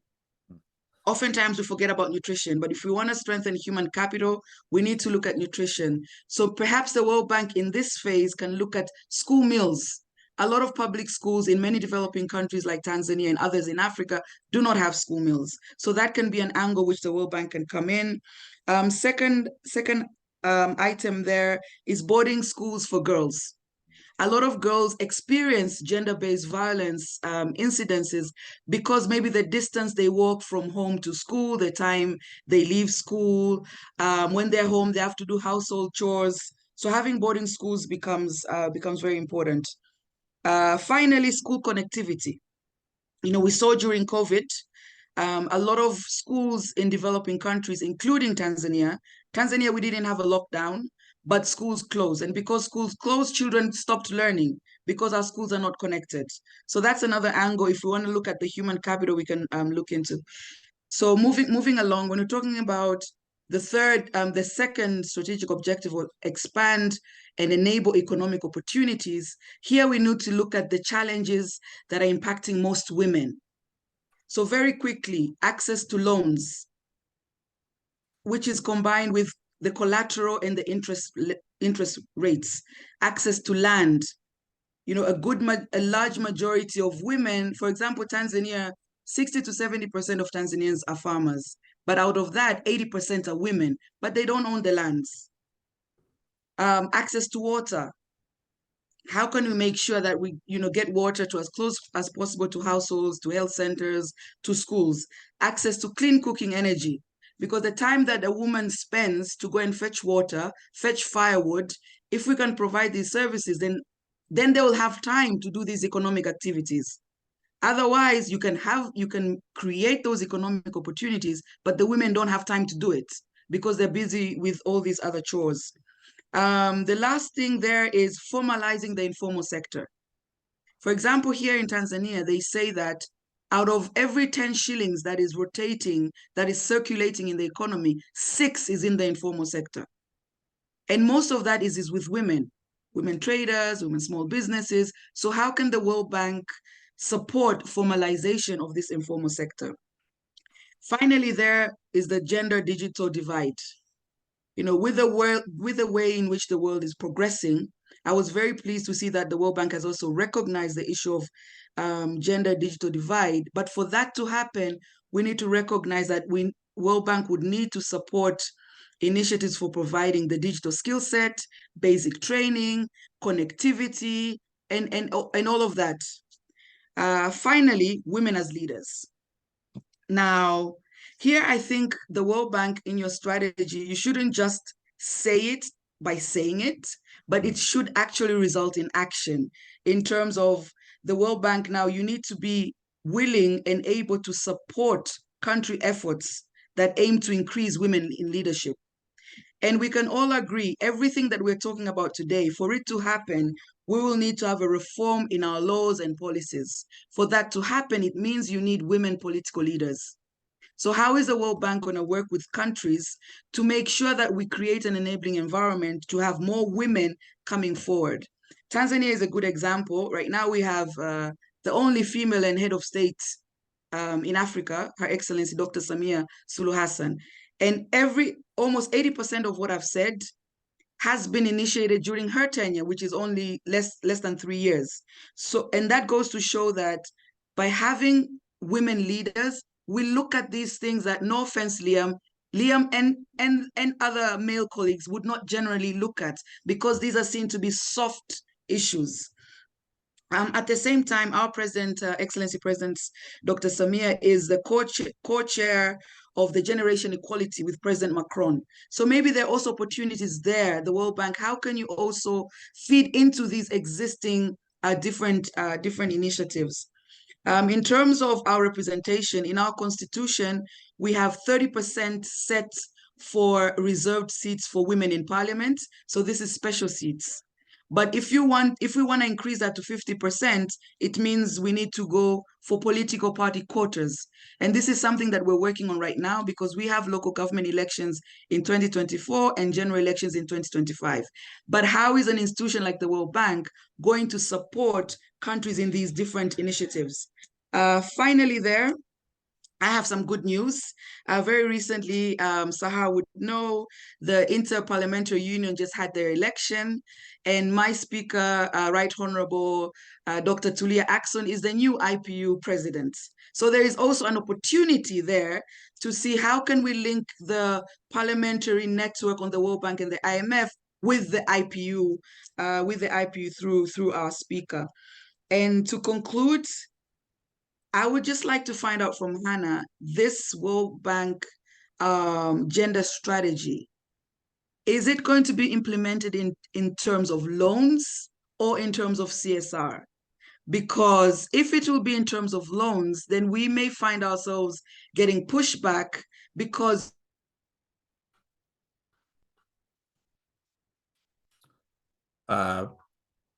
Oftentimes we forget about nutrition, but if we want to strengthen human capital, we need to look at nutrition. So perhaps the World Bank in this phase can look at school meals. A lot of public schools in many developing countries like Tanzania and others in Africa do not have school meals. So that can be an angle which the World Bank can come in. Second item there is boarding schools for girls. A lot of girls experience gender-based violence incidences because maybe the distance they walk from home to school, the time they leave school, when they're home, they have to do household chores. So having boarding schools becomes very important. Finally, school connectivity. You know, we saw during COVID, a lot of schools in developing countries, including Tanzania, we didn't have a lockdown, but schools closed. And because schools closed, children stopped learning because our schools are not connected. So that's another angle. If we want to look at the human capital, we can look into. So moving along, when we're talking about the second strategic objective will expand and enable economic opportunities. Here we need to look at the challenges that are impacting most women. So very quickly, access to loans, which is combined with the collateral and the interest rates, access to land. You know, a large majority of women, for example, Tanzania, 60 to 70% of Tanzanians are farmers, but out of that, 80% are women, but they don't own the lands. Access to water. How can we make sure that we, get water to as close as possible to households, to health centers, to schools? Access to clean cooking energy, because the time that a woman spends to go and fetch water, fetch firewood, if we can provide these services, then they will have time to do these economic activities. Otherwise, you can create those economic opportunities, but the women don't have time to do it because they're busy with all these other chores. The last thing there is formalizing the informal sector. For example, here in Tanzania, they say that out of every 10 shillings that is rotating, that is circulating in the economy, 6 is in the informal sector. And most of that is with women traders, women small businesses. So how can the World Bank support formalization of this informal sector? Finally, there is the gender digital divide. You know, with the way in which the world is progressing, I was very pleased to see that the World Bank has also recognized the issue of gender digital divide. But for that to happen, we need to recognize that World Bank would need to support initiatives for providing the digital skill set, basic training, connectivity, and all of that. Finally, women as leaders. Now, here, I think the World Bank in your strategy, you shouldn't just say it by saying it, but it should actually result in action. In terms of the World Bank now, you need to be willing and able to support country efforts that aim to increase women in leadership. And we can all agree, everything that we're talking about today, for it to happen, we will need to have a reform in our laws and policies. For that to happen, it means you need women political leaders. So how is the World Bank going to work with countries to make sure that we create an enabling environment to have more women coming forward? Tanzania is a good example. Right now we have the only female and head of state in Africa, Her Excellency Dr. Samia Suluhu Hassan. And almost 80% of what I've said has been initiated during her tenure, which is only less than 3 years. So, and that goes to show that by having women leaders, we look at these things that, no offense, Liam and other male colleagues would not generally look at, because these are seen to be soft issues. At the same time, our President, Excellency President Dr. Samia, is the co-chair of the Generation Equality with President Macron. So maybe there are also opportunities there, the World Bank. How can you also feed into these existing different initiatives? In terms of our representation, in our constitution, we have 30% set for reserved seats for women in parliament. So this is special seats. But if we want to increase that to 50%, it means we need to go for political party quotas. And this is something that we're working on right now, because we have local government elections in 2024 and general elections in 2025. But how is an institution like the World Bank going to support countries in these different initiatives? Finally, I have some good news. Very recently, Sahar would know, the Inter-Parliamentary Union just had their election, and my speaker, Right Honorable Dr. Tulia Axon, is the new IPU president. So there is also an opportunity there to see how can we link the parliamentary network on the World Bank and the IMF with the IPU, through our speaker. And to conclude, I would just like to find out from Hannah, this World Bank gender strategy, is it going to be implemented in terms of loans or in terms of CSR? Because if it will be in terms of loans, then we may find ourselves getting pushback, because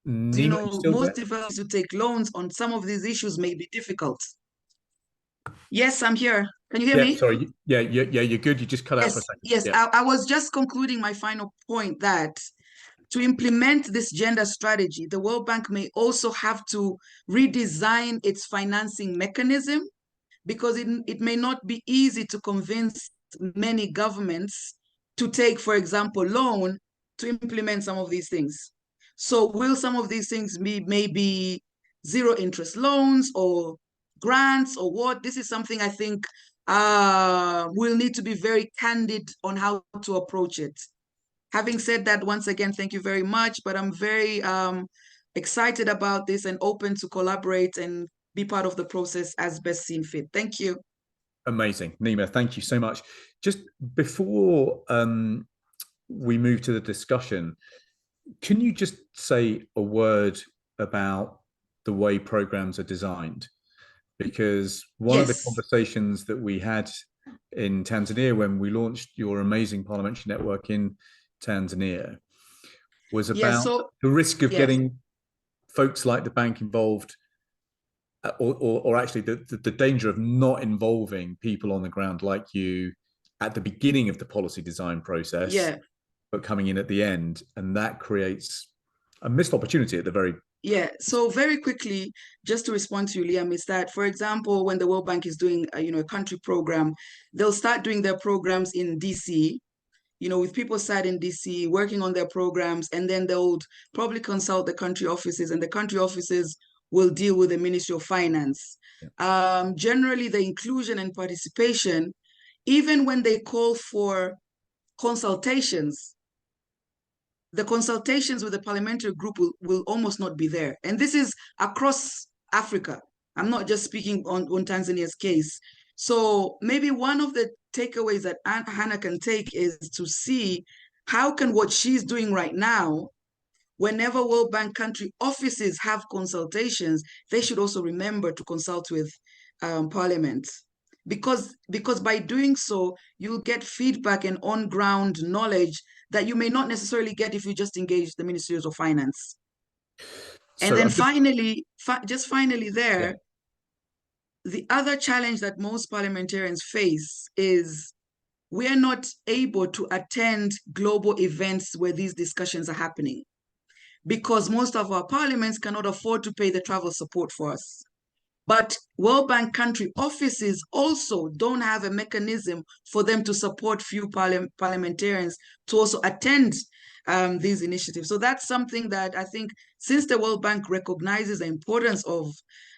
most developers who take loans on some of these issues may be difficult. Yes, I'm here. Can you hear me?
Sorry. Yeah, you're good. You just cut out for a second.
Yes, yeah. I was just concluding my final point that to implement this gender strategy, the World Bank may also have to redesign its financing mechanism, because it may not be easy to convince many governments to take, for example, loan to implement some of these things. So will some of these things be maybe zero interest loans or grants or what? This is something I think we'll need to be very candid on how to approach it. Having said that, once again, thank you very much, but I'm very excited about this and open to collaborate and be part of the process as best seen fit. Thank you.
Amazing. Nima, thank you so much. Just before we move to the discussion, can you just say a word about the way programs are designed? Because one of the conversations that we had in Tanzania when we launched your amazing parliamentary network in Tanzania was about the risk of getting folks like the bank involved, or actually the danger of not involving people on the ground like you at the beginning of the policy design process, but coming in at the end, and that creates a missed opportunity at the very.
So very quickly, just to respond to you, Liam, is that, for example, when the World Bank is doing a country program, they'll start doing their programs in DC, with people sat in DC working on their programs, and then they'll probably consult the country offices, and the country offices will deal with the Ministry of Finance. Generally, the inclusion and participation, even when they call for consultations, the consultations with the parliamentary group will almost not be there. And this is across Africa. I'm not just speaking on Tanzania's case. So maybe one of the takeaways that Hannah can take is to see how can what she's doing right now, whenever World Bank country offices have consultations, they should also remember to consult with Parliament. Because by doing so, you'll get feedback and on-ground knowledge that you may not necessarily get if you just engage the Ministries of Finance. And then finally, the other challenge that most parliamentarians face is we are not able to attend global events where these discussions are happening, because most of our parliaments cannot afford to pay the travel support for us. But World Bank country offices also don't have a mechanism for them to support few parliamentarians to also attend these initiatives. So that's something that I think, since the World Bank recognizes the importance of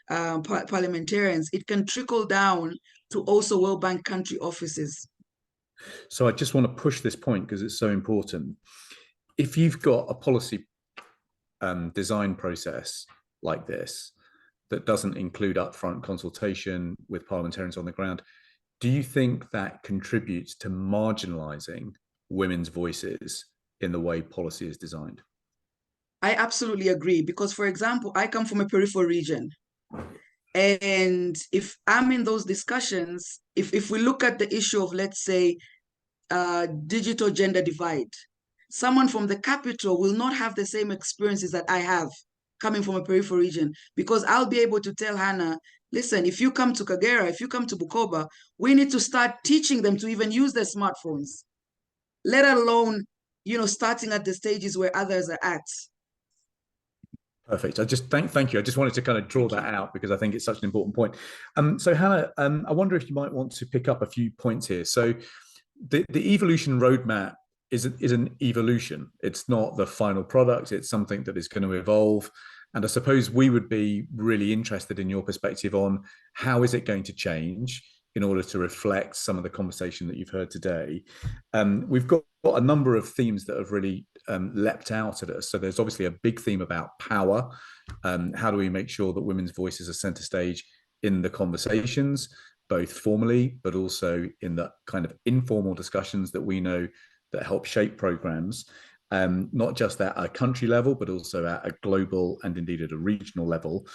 parliamentarians, it can trickle down to also World Bank country offices.
So I just want to push this point because it's so important. If you've got a policy design process like this that doesn't include upfront consultation with parliamentarians on the ground, do you think that contributes to marginalizing women's voices in the way policy is designed?
I absolutely agree, because, for example, I come from a peripheral region. And if I'm in those discussions, if we look at the issue of, let's say, digital gender divide, someone from the capital will not have the same experiences that I have coming from a peripheral region, because I'll be able to tell Hannah, listen, if you come to Kagera, if you come to Bukoba, we need to start teaching them to even use their smartphones, let alone, starting at the stages where others are at.
Perfect. I just thank you. I just wanted to kind of draw that out because I think it's such an important point. So Hannah, I wonder if you might want to pick up a few points here. So the evolution roadmap is an evolution. It's not the final product. It's something that is going to evolve. And I suppose we would be really interested in your perspective on how is it going to change in order to reflect some of the conversation that you've heard today. We've got a number of themes that have really leapt out at us. So there's obviously a big theme about power. How do we make sure that women's voices are center stage in the conversations, both formally, but also in the kind of informal discussions that we know that help shape programs, not just at a country level, but also at a global and indeed at a regional level.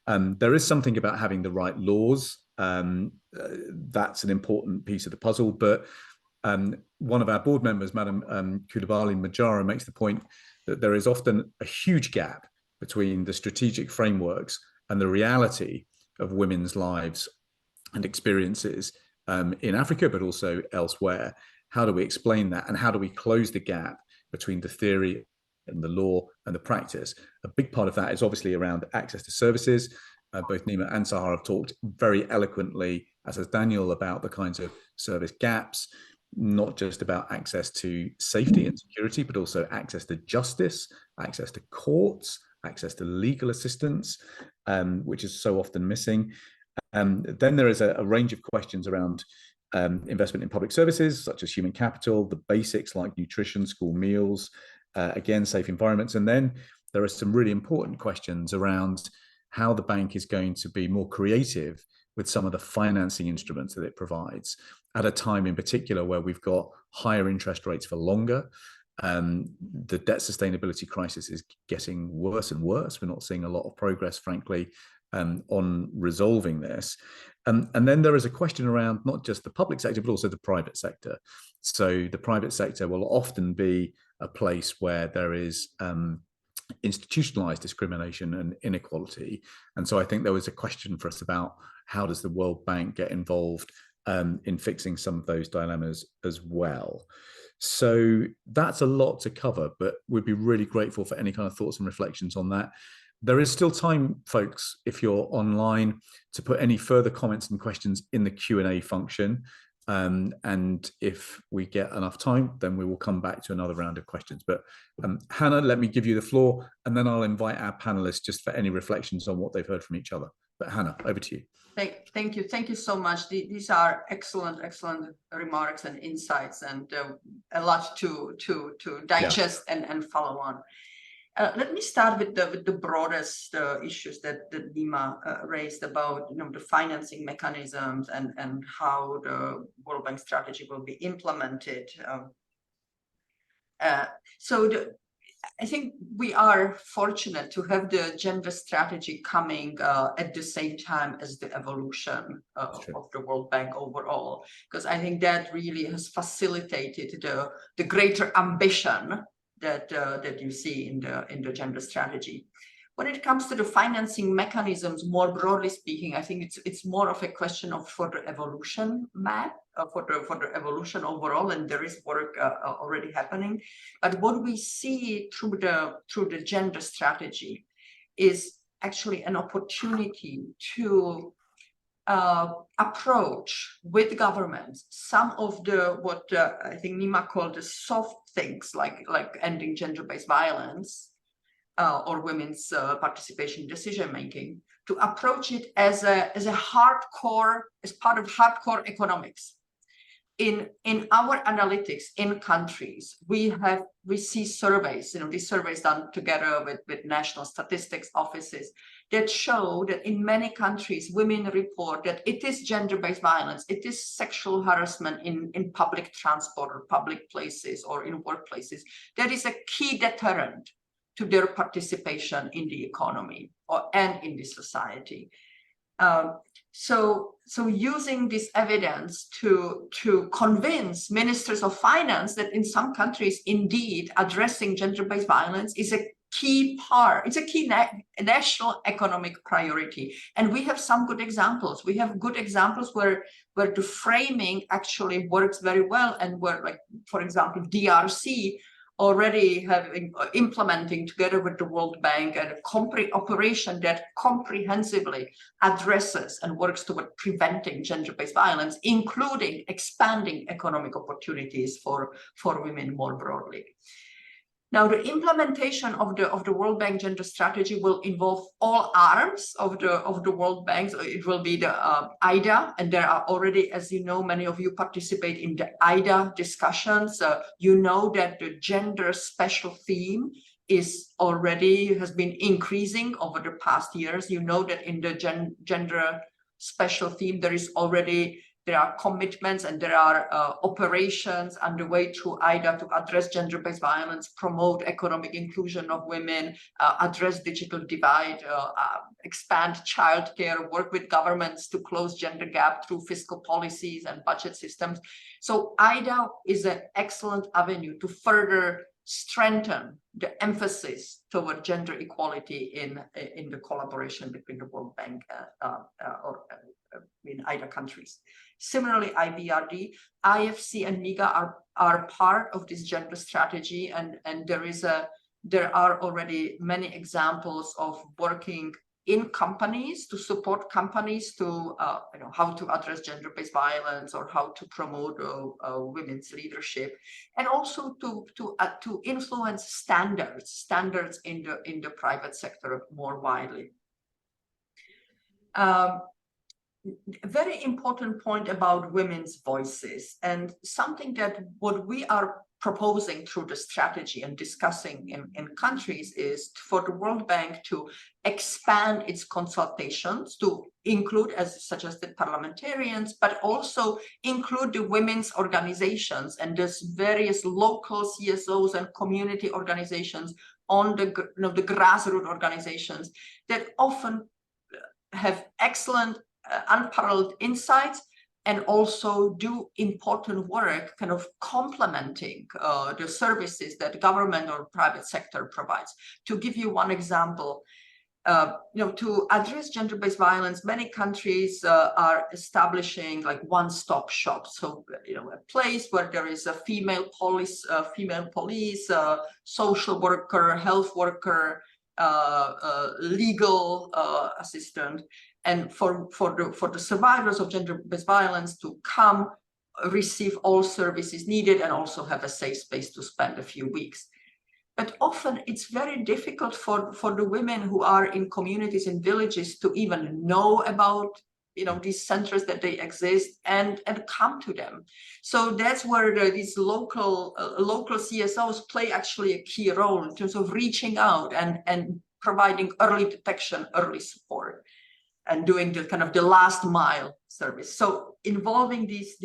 There is something about having the right laws. That's an important piece of the puzzle, but one of our board members, Madam Koulibaly Majara, makes the point that there is often a huge gap between the strategic frameworks and the reality of women's lives and experiences in Africa, but also elsewhere. How do we explain that? And how do we close the gap between the theory and the law and the practice? A big part of that is obviously around access to services. Both Nima and Sahar have talked very eloquently, as has Daniel, about the kinds of service gaps, not just about access to safety and security, but also access to justice, access to courts, access to legal assistance, which is so often missing. Then there is a range of questions around investment in public services, such as human capital, the basics like nutrition, school meals, again, safe environments. And then there are some really important questions around how the bank is going to be more creative with some of the financing instruments that it provides at a time in particular where we've got higher interest rates for longer. The debt sustainability crisis is getting worse and worse. We're not seeing a lot of progress, frankly, on resolving this. And then there is a question around not just the public sector, but also the private sector. So the private sector will often be a place where there is institutionalized discrimination and inequality. And so I think there was a question for us about how does the World Bank get involved in fixing some of those dilemmas as well. So that's a lot to cover, but we'd be really grateful for any kind of thoughts and reflections on that. There is still time, folks, if you're online, to put any further comments and questions in the Q&A function. And if we get enough time, then we will come back to another round of questions. But Hannah, let me give you the floor, and then I'll invite our panelists just for any reflections on what they've heard from each other. But Hannah, over to you.
Thank you so much. These are excellent remarks and insights, and a lot to digest and follow on. Let me start with the broadest issues that Nima raised about the financing mechanisms and how the World Bank strategy will be implemented. I think we are fortunate to have the gender strategy coming at the same time as the evolution of the World Bank overall, because I think that really has facilitated the greater ambition that you see in the gender strategy. When it comes to the financing mechanisms, more broadly speaking, I think it's more of a question of for the evolution map, for the evolution overall, and there is work already happening. But what we see through the gender strategy is actually an opportunity to approach with governments some of the what I think Nima called the soft things, like ending gender-based violence or women's participation in decision making, to approach it as a hardcore, as part of hardcore economics. in our analytics in countries, we see surveys, these surveys done together with national statistics offices that show that in many countries, women report that it is gender-based violence, it is sexual harassment in public transport or public places or in workplaces that is a key deterrent to their participation in the economy and in the society. So using this evidence to convince ministers of finance that in some countries, indeed, addressing gender-based violence is a key part, it's a key national economic priority. And we have some good examples. We have good examples where the framing actually works very well, and where, like, for example, DRC already implementing together with the World Bank and a operation that comprehensively addresses and works toward preventing gender-based violence, including expanding economic opportunities for women more broadly. Now, the implementation of the World Bank gender strategy will involve all arms of the World Bank. So it will be the IDA, and there are already, as you know, many of you participate in the IDA discussions. You know that the gender special theme has been increasing over the past years. You know that in the gender special theme, there are commitments and there are operations underway through IDA to address gender-based violence, promote economic inclusion of women, address digital divide, expand childcare, work with governments to close gender gap through fiscal policies and budget systems. So IDA is an excellent avenue to further strengthen the emphasis toward gender equality in the collaboration between the World Bank or in IDA countries. Similarly, IBRD, IFC, and MIGA are part of this gender strategy, and there are already many examples of working in companies to support companies to how to address gender-based violence or how to promote women's leadership, and also to influence standards in the private sector more widely. A very important point about women's voices, and something that what we are proposing through the strategy and discussing in countries is for the World Bank to expand its consultations to include such as the parliamentarians, but also include the women's organizations and these various local CSOs and community organizations on the grassroots organizations that often have excellent unparalleled insights and also do important work kind of complementing the services that government or private sector provides. To give you one example, to address gender-based violence, many countries are establishing like one-stop shops. So, a place where there is a female police, social worker, health worker, legal assistant, and for the survivors of gender-based violence to come, receive all services needed, and also have a safe space to spend a few weeks. But often it's very difficult for the women who are in communities and villages to even know about these centers, that they exist, and come to them. So that's where these local CSOs play actually a key role in terms of reaching out and providing early detection, early support, and doing the kind of the last mile service. So involving these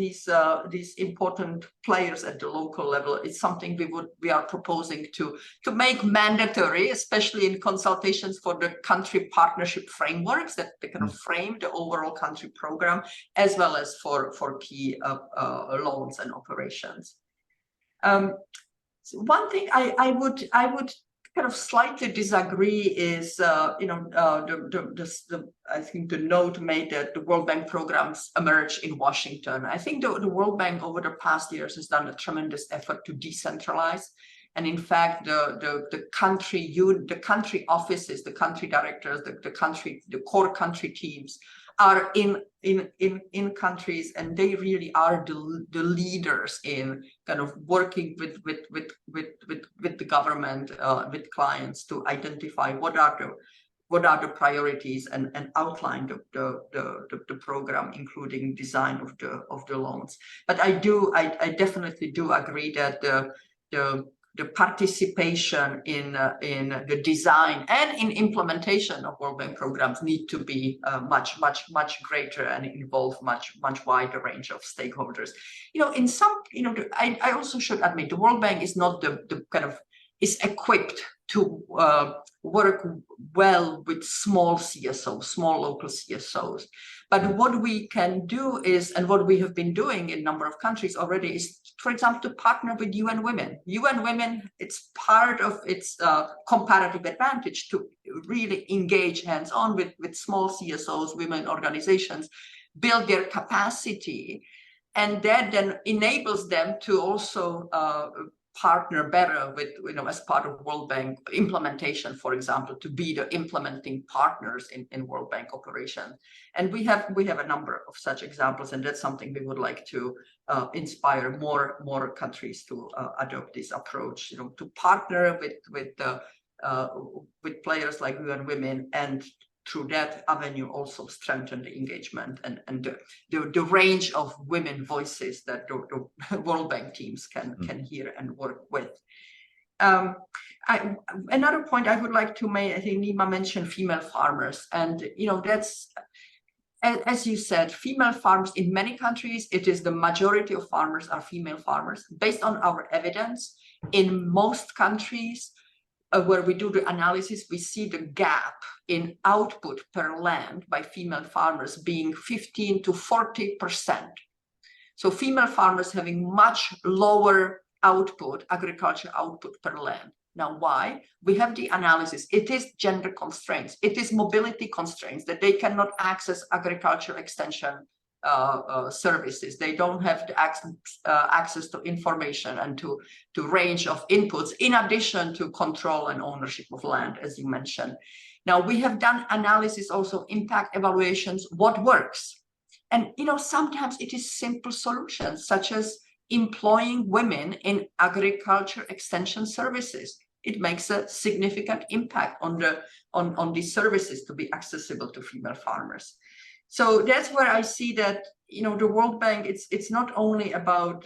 important players at the local level is something we are proposing to make mandatory, especially in consultations for the country partnership frameworks that they kind of frame the overall country program, as well as for key loans and operations. So one thing I would kind of slightly disagree is, I think the note made that the World Bank programs emerge in Washington. I think the World Bank over the past years has done a tremendous effort to decentralize. And in fact, the country offices, the country directors, the core country teams are in countries, and they really are the leaders in kind of working with the government, with clients to identify what are what are the priorities and outline the program, including design of the loans. But I definitely do agree that the participation in the design and in implementation of World Bank programs need to be much greater and involve much wider range of stakeholders. In some, I also should admit, the World Bank is not the kind of is equipped to work well with small CSOs, small local CSOs. But what we can do is, and what we have been doing in a number of countries already is, for example, to partner with UN Women. UN Women, it's part of its comparative advantage to really engage hands-on with small CSOs, women organizations, build their capacity, and that then enables them to also partner better with, as part of World Bank implementation, for example, to be the implementing partners in World Bank operation. And we have a number of such examples, and that's something we would like to inspire more countries to adopt this approach, to partner with players like UN Women, and through that avenue also strengthen the engagement and the range of women voices that the World Bank teams can hear and work with. Another point I would like to make, I think Nima mentioned female farmers, and that's, as you said, female farmers in many countries, it is the majority of farmers are female farmers. Based on our evidence, in most countries where we do the analysis, we see the gap in output per land by female farmers being 15 to 40%. So female farmers having much lower output, agriculture output per land. Now, why? We have the analysis. It is gender constraints. It is mobility constraints, that they cannot access agriculture extension services. They don't have the access to information and to range of inputs, in addition to control and ownership of land, as you mentioned. Now, we have done analysis, also impact evaluations, what works. And sometimes it is simple solutions, such as employing women in agriculture extension services. It makes a significant impact on these services to be accessible to female farmers. So that's where I see that the World Bank, it's not only about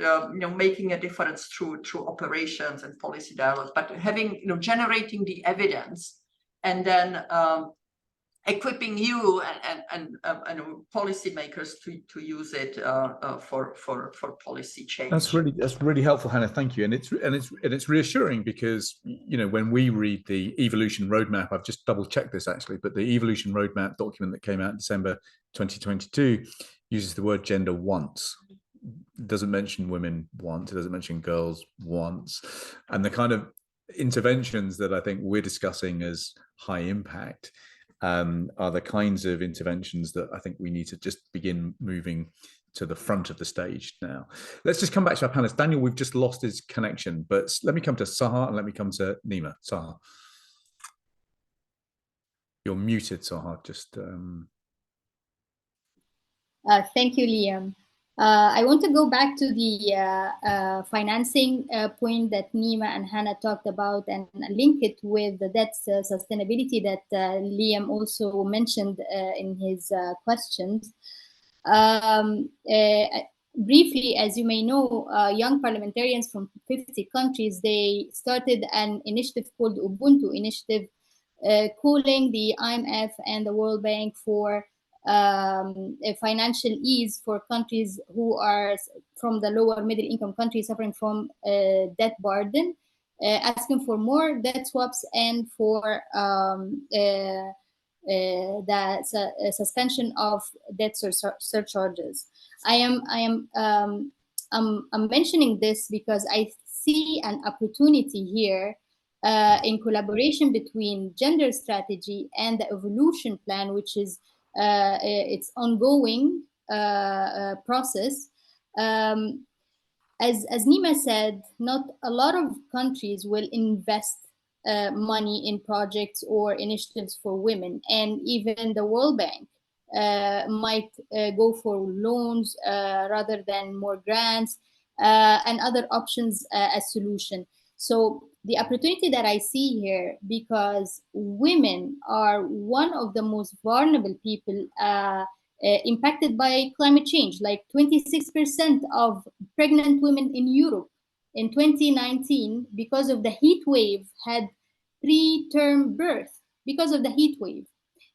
making a difference through operations and policy dialogues, but having generating the evidence, and then equipping you and policymakers to use it for policy change.
That's really helpful, Hannah. Thank you. And it's reassuring, because when we read the evolution roadmap, I've just double checked this actually, but the evolution roadmap document that came out in December 2022 uses the word gender once. It doesn't mention women once. It doesn't mention girls once. And the kind of interventions that I think we're discussing as high impact are the kinds of interventions that I think we need to just begin moving to the front of the stage now. Let's just come back to our panelists. Daniel, we've just lost his connection, but let me come to Sahar and let me come to Nima. Sahar. You're muted, Sahar. Just.
Thank you, Liam. I want to go back to the financing point that Nima and Hannah talked about, and link it with the debt sustainability that Liam also mentioned in his questions. Briefly, as you may know, young parliamentarians from 50 countries, they started an initiative called Ubuntu Initiative, calling the IMF and the World Bank for financial ease for countries who are from the lower middle income countries suffering from debt burden, asking for more debt swaps and for the suspension of debt surcharges. I'm mentioning this because I see an opportunity here in collaboration between gender strategy and the evolution plan, which is its ongoing process. As Nima said, not a lot of countries will invest money in projects or initiatives for women, and even the World Bank might go for loans rather than more grants and other options as solution. So the opportunity that I see here, because women are one of the most vulnerable people impacted by climate change. Like 26% of pregnant women in Europe in 2019, because of the heat wave, had preterm birth because of the heat wave.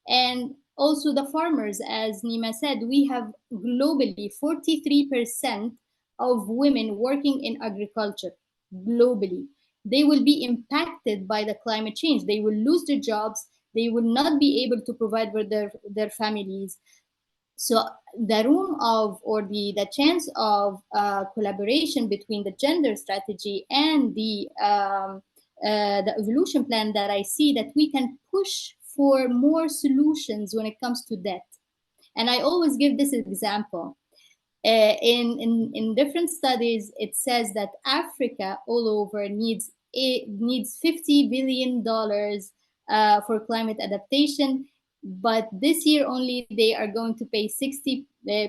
And also the farmers, as Nima said, we have globally 43% of women working in agriculture globally. They will be impacted by the climate change. They will lose their jobs. They will not be able to provide for their families. So the room of, or the chance of collaboration between the gender strategy and the evolution plan that I see, that we can push for more solutions when it comes to debt. And I always give this example. In different studies, it says that Africa all over needs $50 billion for climate adaptation, but this year only they are going to pay $60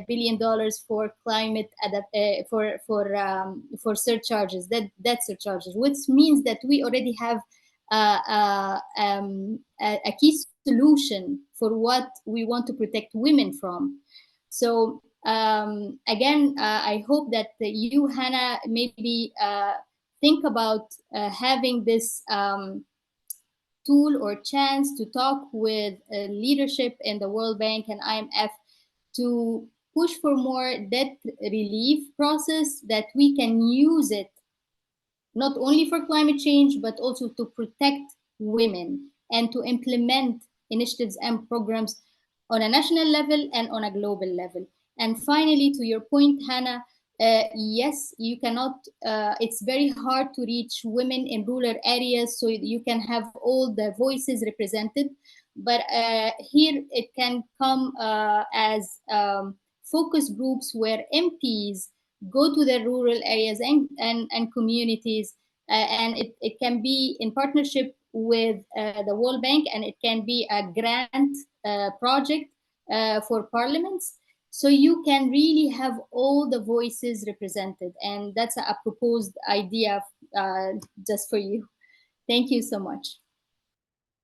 billion for climate for surcharges, debt surcharges, which means that we already have a key solution for what we want to protect women from. So again, I hope that you, Hannah, maybe think about having this tool or chance to talk with leadership in the World Bank and IMF to push for more debt relief process, that we can use it not only for climate change, but also to protect women and to implement initiatives and programs on a national level and on a global level. And finally, to your point, Hannah, yes, you cannot, it's very hard to reach women in rural areas so you can have all the voices represented. But here it can come as focus groups where MPs go to the rural areas and communities, and it can be in partnership with the World Bank, and it can be a grant project for parliaments. So you can really have all the voices represented, and that's a proposed idea just for you. Thank you so much.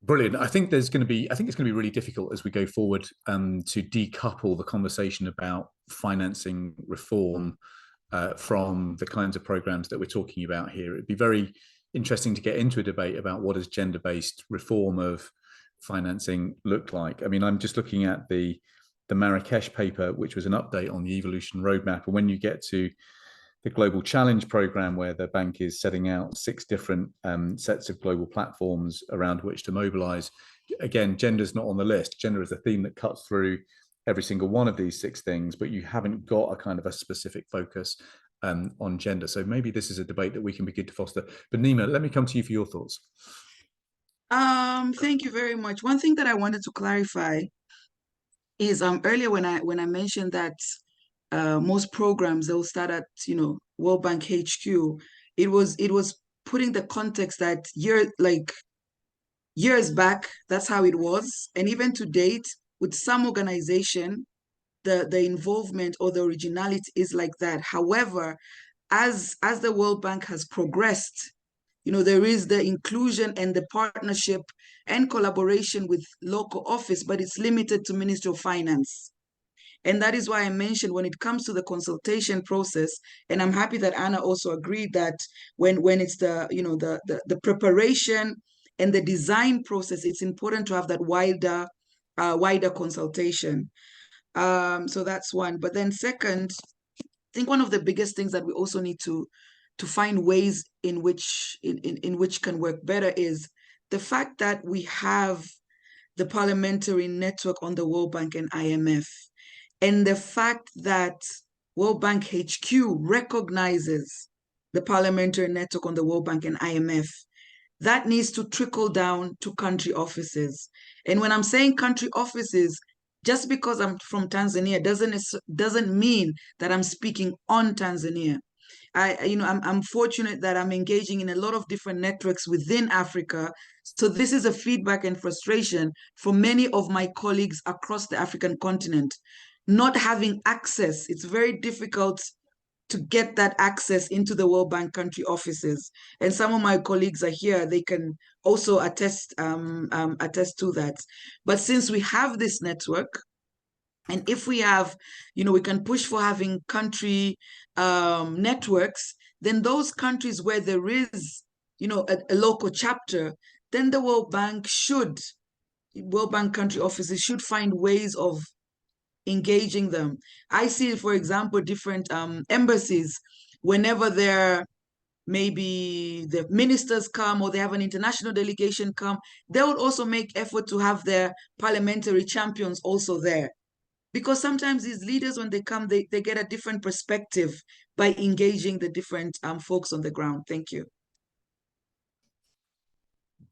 Brilliant. I think it's going to be really difficult as we go forward to decouple the conversation about financing reform from the kinds of programs that we're talking about here. It'd be very interesting to get into a debate about what does gender-based reform of financing look like. I mean, I'm just looking at the Marrakesh paper, which was an update on the evolution roadmap. And when you get to the Global Challenge program, where the bank is setting out 6 different sets of global platforms around which to mobilize, again, gender's not on the list. Gender is a theme that cuts through every single one of these 6 things, but you haven't got a kind of a specific focus on gender. So maybe this is a debate that we can begin to foster. But Nima, let me come to you for your thoughts.
Thank you very much. One thing that I wanted to clarify is earlier when I mentioned that most programs, they'll start at World Bank HQ. It was putting the context that years back, that's how it was, and even to date, with some organization, the involvement or the originality is like that. However, as the World Bank has progressed, there is the inclusion and the partnership and collaboration with local office, but it's limited to Ministry of Finance. And that is why I mentioned when it comes to the consultation process, and I'm happy that Anna also agreed that when it's the preparation and the design process, it's important to have that wider consultation. So that's one. But then second, I think one of the biggest things that we also need to find ways in which can work better is the fact that we have the parliamentary network on the World Bank and IMF, and the fact that World Bank HQ recognizes the parliamentary network on the World Bank and IMF. That needs to trickle down to country offices. And when I'm saying country offices, just because I'm from Tanzania doesn't mean that I'm speaking on Tanzania. I'm fortunate that I'm engaging in a lot of different networks within Africa. So this is a feedback and frustration for many of my colleagues across the African continent. Not having access, it's very difficult to get that access into the World Bank country offices. And some of my colleagues are here, they can also attest to that. But since we have this network, and if we have, we can push for having country networks, then those countries where there is, a local chapter, then the World Bank country offices should find ways of engaging them. I see, for example, different embassies, whenever maybe the ministers come or they have an international delegation come, they would also make effort to have their parliamentary champions also there. Because sometimes these leaders, when they come, they get a different perspective by engaging the different folks on the ground. Thank you.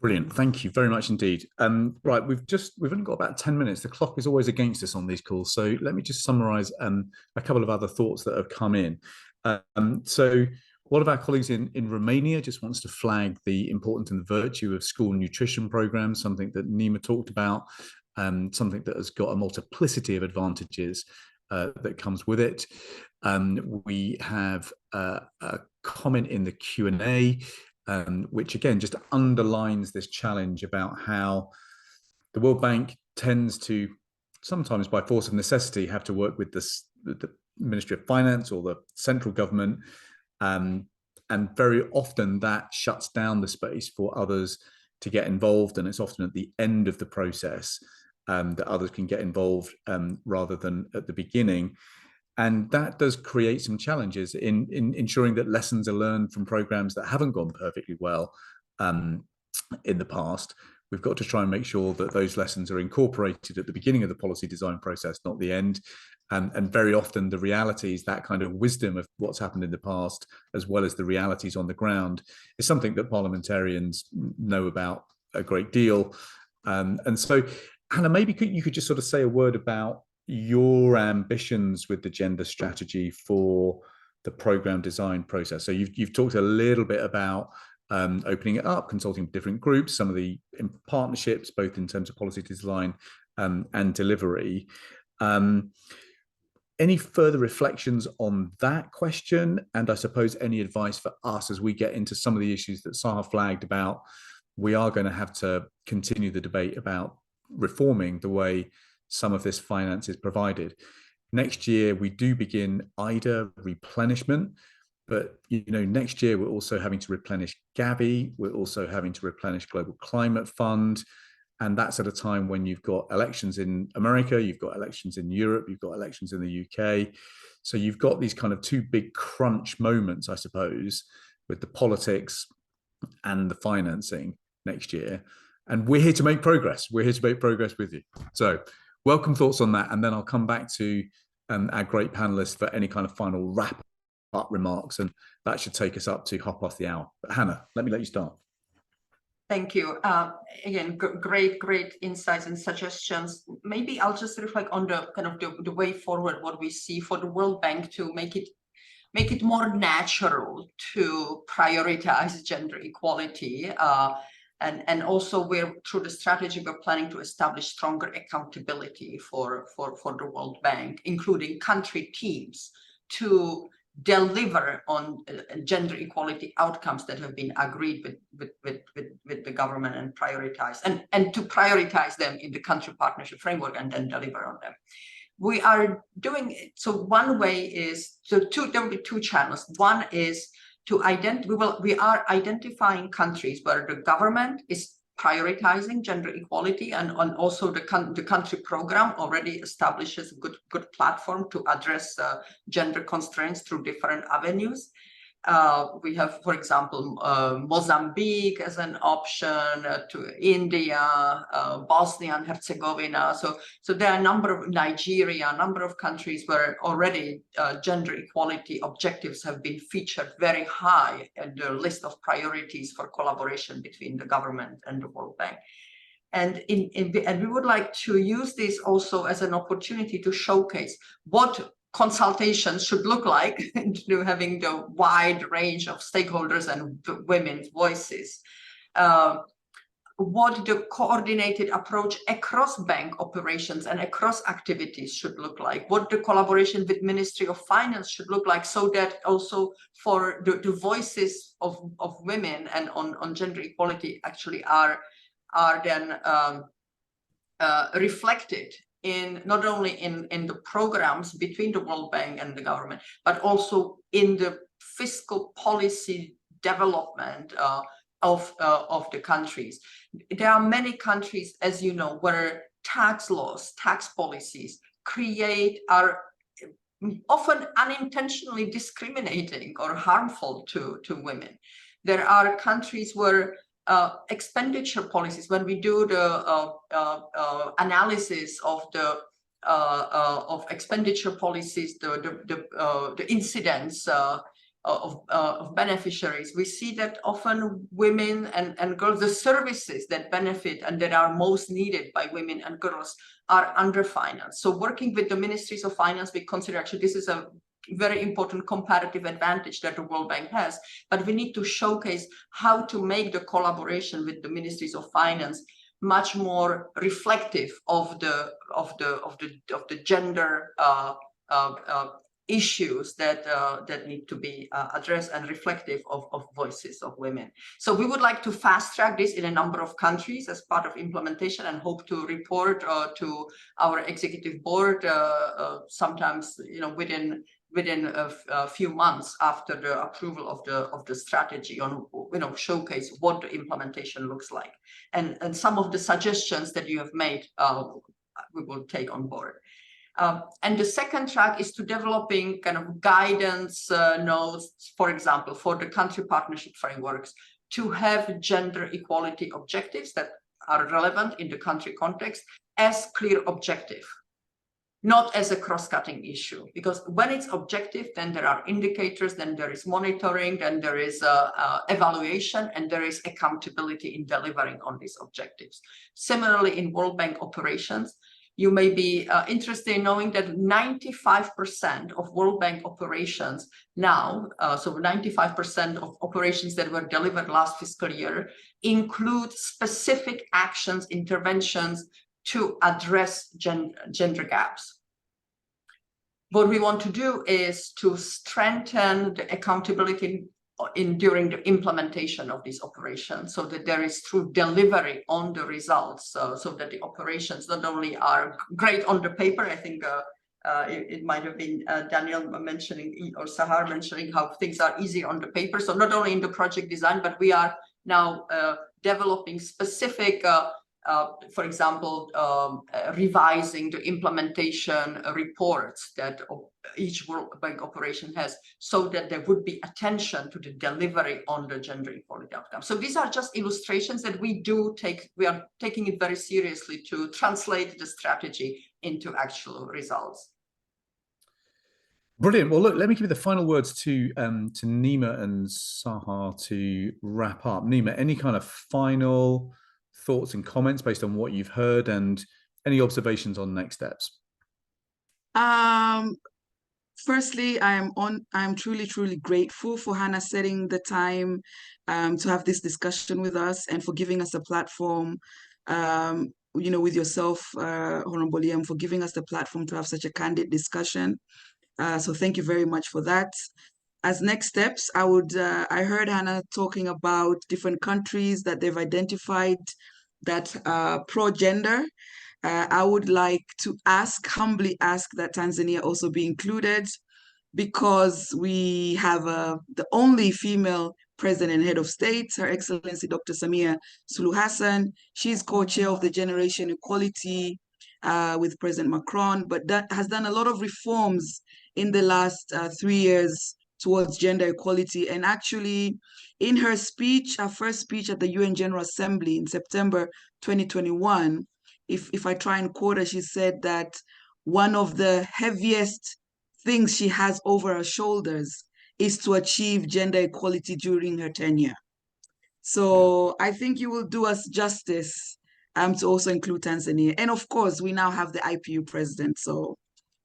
Brilliant. Thank you very much indeed. Right, we've only got about 10 minutes. The clock is always against us on these calls. So let me just summarize a couple of other thoughts that have come in. So one of our colleagues in Romania just wants to flag the importance and the virtue of school nutrition programs, something that Nima talked about, something that has got a multiplicity of advantages that comes with it. We have a comment in the Q&A, which again just underlines this challenge about how the World Bank tends to, sometimes by force of necessity, have to work with the Ministry of Finance or the central government, and very often that shuts down the space for others to get involved, and it's often at the end of the process that others can get involved rather than at the beginning. And that does create some challenges in ensuring that lessons are learned from programs that haven't gone perfectly well in the past. We've got to try and make sure that those lessons are incorporated at the beginning of the policy design process, not the end. And very often the realities, that kind of wisdom of what's happened in the past, as well as the realities on the ground, is something that parliamentarians know about a great deal. And so, Hannah, maybe you could just sort of say a word about your ambitions with the gender strategy for the program design process. So you've talked a little bit about opening it up, consulting with different groups, some of the partnerships, both in terms of policy design and delivery. Any further reflections on that question? And I suppose any advice for us as we get into some of the issues that Saha flagged about, we are going to have to continue the debate about reforming the way some of this finance is provided. Next year, we do begin IDA replenishment, but next year we're also having to replenish Gavi, we're also having to replenish Global Climate Fund, and that's at a time when you've got elections in America, you've got elections in Europe, you've got elections in the UK. So you've got these kind of two big crunch moments, I suppose, with the politics and the financing next year. And we're here to make progress. We're here to make progress with you. So welcome thoughts on that. And then I'll come back to our great panelists for any kind of final wrap-up remarks. And that should take us up to 1:30. But Hannah, let you start.
Thank you. Again, great insights and suggestions. Maybe I'll just reflect on the kind of the way forward, what we see for the World Bank to make it more natural to prioritize gender equality. And also we're through the strategy, we're planning to establish stronger accountability for the World Bank, including country teams, to deliver on gender equality outcomes that have been agreed with the government and prioritize and to prioritize them in the country partnership framework and then deliver on them. We are doing it. So one way is there will be two channels. One is to we are identifying countries where the government is prioritizing gender equality, and also the country program already establishes a good platform to address gender constraints through different avenues. We have, for example, Mozambique as an option, to India, Bosnia and Herzegovina. So there are a number of Nigeria, a number of countries where already gender equality objectives have been featured very high in the list of priorities for collaboration between the government and the World Bank. And we would like to use this also as an opportunity to showcase what consultations should look like, into having the wide range of stakeholders and women's voices. what the coordinated approach across bank operations and across activities should look like, what the collaboration with Ministry of Finance should look like, so that also for the voices of women and on gender equality actually are then reflected in not only in the programs between the World Bank and the government, but also in the fiscal policy development of the countries. There are many countries, as you know, where tax laws, tax policies are often unintentionally discriminating or harmful to women. There are countries where expenditure policies, when we do the analysis of the of expenditure policies, the incidents of beneficiaries, we see that often women and girls, the services that benefit and that are most needed by women and girls, are underfinanced. So working with the ministries of finance, we consider actually this is a very important comparative advantage that the World Bank has, but we need to showcase how to make the collaboration with the ministries of finance much more reflective of the gender issues that need to be addressed and reflective of voices of women. So we would like to fast track this in a number of countries as part of implementation, and hope to report to our executive board sometimes, within a few months after the approval of the strategy, on showcase what the implementation looks like, and some of the suggestions that you have made we will take on board. And the second track is to developing kind of guidance notes, for example, for the country partnership frameworks, to have gender equality objectives that are relevant in the country context as clear objective, not as a cross-cutting issue. Because when it's objective, then there are indicators, then there is monitoring, then there is evaluation, and there is accountability in delivering on these objectives. Similarly, in World Bank operations, you may be interested in knowing that 95% of World Bank operations now, so 95% of operations that were delivered last fiscal year, include specific actions, interventions to address gender gaps. What we want to do is to strengthen the accountability during the implementation of these operations, so that there is true delivery on the results, so that the operations not only are great on the paper. I think it might have been Daniel mentioning, or Sahar mentioning, how things are easy on the paper. So not only in the project design, but we are now developing specific for example, revising the implementation reports that each World Bank operation has, so that there would be attention to the delivery on the gender equality outcome. So these are just illustrations that we are taking it very seriously to translate the strategy into actual results.
Brilliant. Well, look, let me give you the final words to Nima and Sahar to wrap up. Nima, any kind of final thoughts and comments based on what you've heard, and any observations on next steps?
Firstly, I'm truly grateful for Hannah setting the time to have this discussion with us, and for giving us a platform, with yourself, Honorable Liam, for giving us the platform to have such a candid discussion. So thank you very much for that. As next steps, I heard Hannah talking about different countries that they've identified that are pro-gender. I would like to humbly ask that Tanzania also be included, because we have the only female president and head of state, Her Excellency Dr. Samia Suluhu Hassan. She's co-chair of the Generation Equality with President Macron, but that has done a lot of reforms in the last 3 years towards gender equality. And actually, in her speech, her first speech at the UN General Assembly in September 2021, if I try and quote her, she said that one of the heaviest things she has over her shoulders is to achieve gender equality during her tenure. So I think you will do us justice to also include Tanzania. And of course, we now have the IPU president, so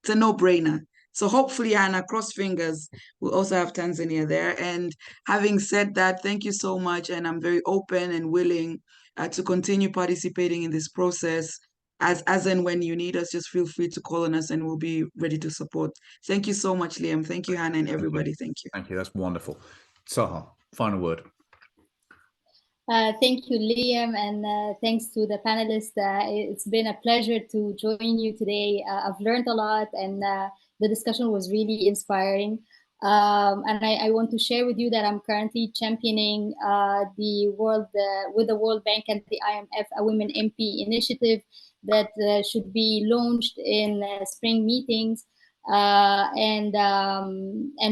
it's a no-brainer. So hopefully, Hannah, cross fingers, we'll also have Tanzania there. And having said that, thank you so much. And I'm very open and willing to continue participating in this process. As and when you need us, just feel free to call on us and we'll be ready to support. Thank you so much, Liam. Thank you, Hannah, and everybody. Thank you.
Thank you. That's wonderful. Saha, final word.
Thank you, Liam, and thanks to the panelists. It's been a pleasure to join you today. I've learned a lot, and the discussion was really inspiring. And I want to share with you that I'm currently championing with the World Bank and the IMF a Women MP initiative that should be launched in spring meetings. And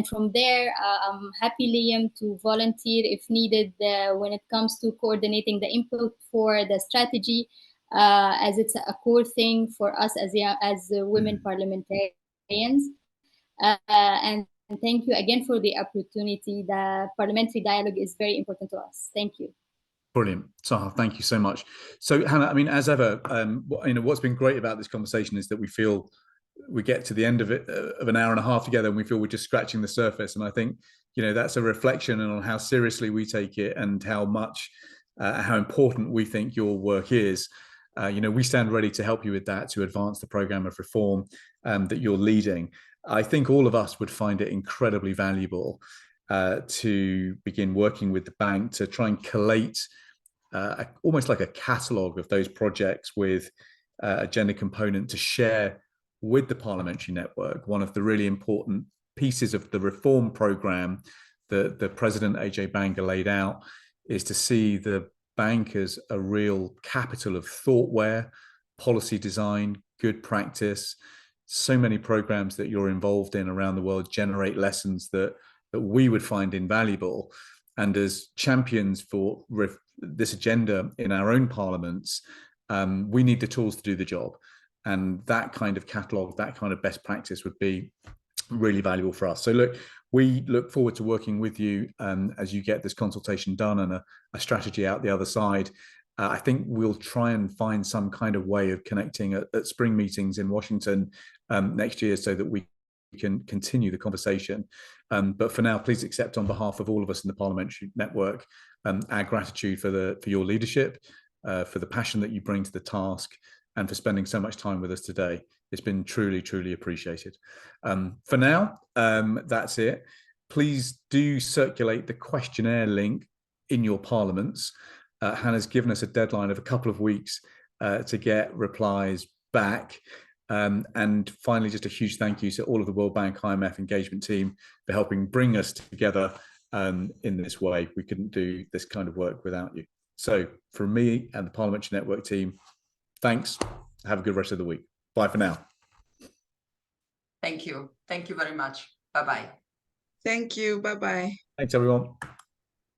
from there, I'm happy, Liam, to volunteer if needed when it comes to coordinating the input for the strategy, as it's a core thing for us as women parliamentarians. And thank you again for the opportunity. The parliamentary dialogue is very important to us. Thank you.
Brilliant, Saha. Thank you so much. So, Hannah, I mean, as ever, what's been great about this conversation is that we feel we get to the end of it of an hour and a half together, and we feel we're just scratching the surface. And I think that's a reflection on how seriously we take it and how much, how important we think your work is. We stand ready to help you with that, to advance the program of reform that you're leading. I think all of us would find it incredibly valuable to begin working with the bank to try and collate almost like a catalogue of those projects with a gender component to share with the parliamentary network. One of the really important pieces of the reform program that the President Ajay Banga laid out is to see the bank as a real capital of thoughtware, policy design, good practice. So many programs that you're involved in around the world generate lessons that we would find invaluable. And as champions for this agenda in our own parliaments, we need the tools to do the job. And that kind of catalogue, that kind of best practice would be really valuable for us. So look, we look forward to working with you as you get this consultation done and a strategy out the other side. I think we'll try and find some kind of way of connecting at spring meetings in Washington next year so that we can continue the conversation. But for now, please accept on behalf of all of us in the Parliamentary Network our gratitude for your leadership, for the passion that you bring to the task, and for spending so much time with us today. It's been truly, truly appreciated. For now, that's it. Please do circulate the questionnaire link in your parliaments. Hannah's given us a deadline of a couple of weeks to get replies back. And finally, just a huge thank you to all of the World Bank IMF engagement team for helping bring us together in this way. We couldn't do this kind of work without you. So from me and the Parliamentary Network team, thanks. Have a good rest of the week. Bye for now.
Thank you. Thank you very much. Bye-bye.
Thank you. Bye-bye.
Thanks, everyone.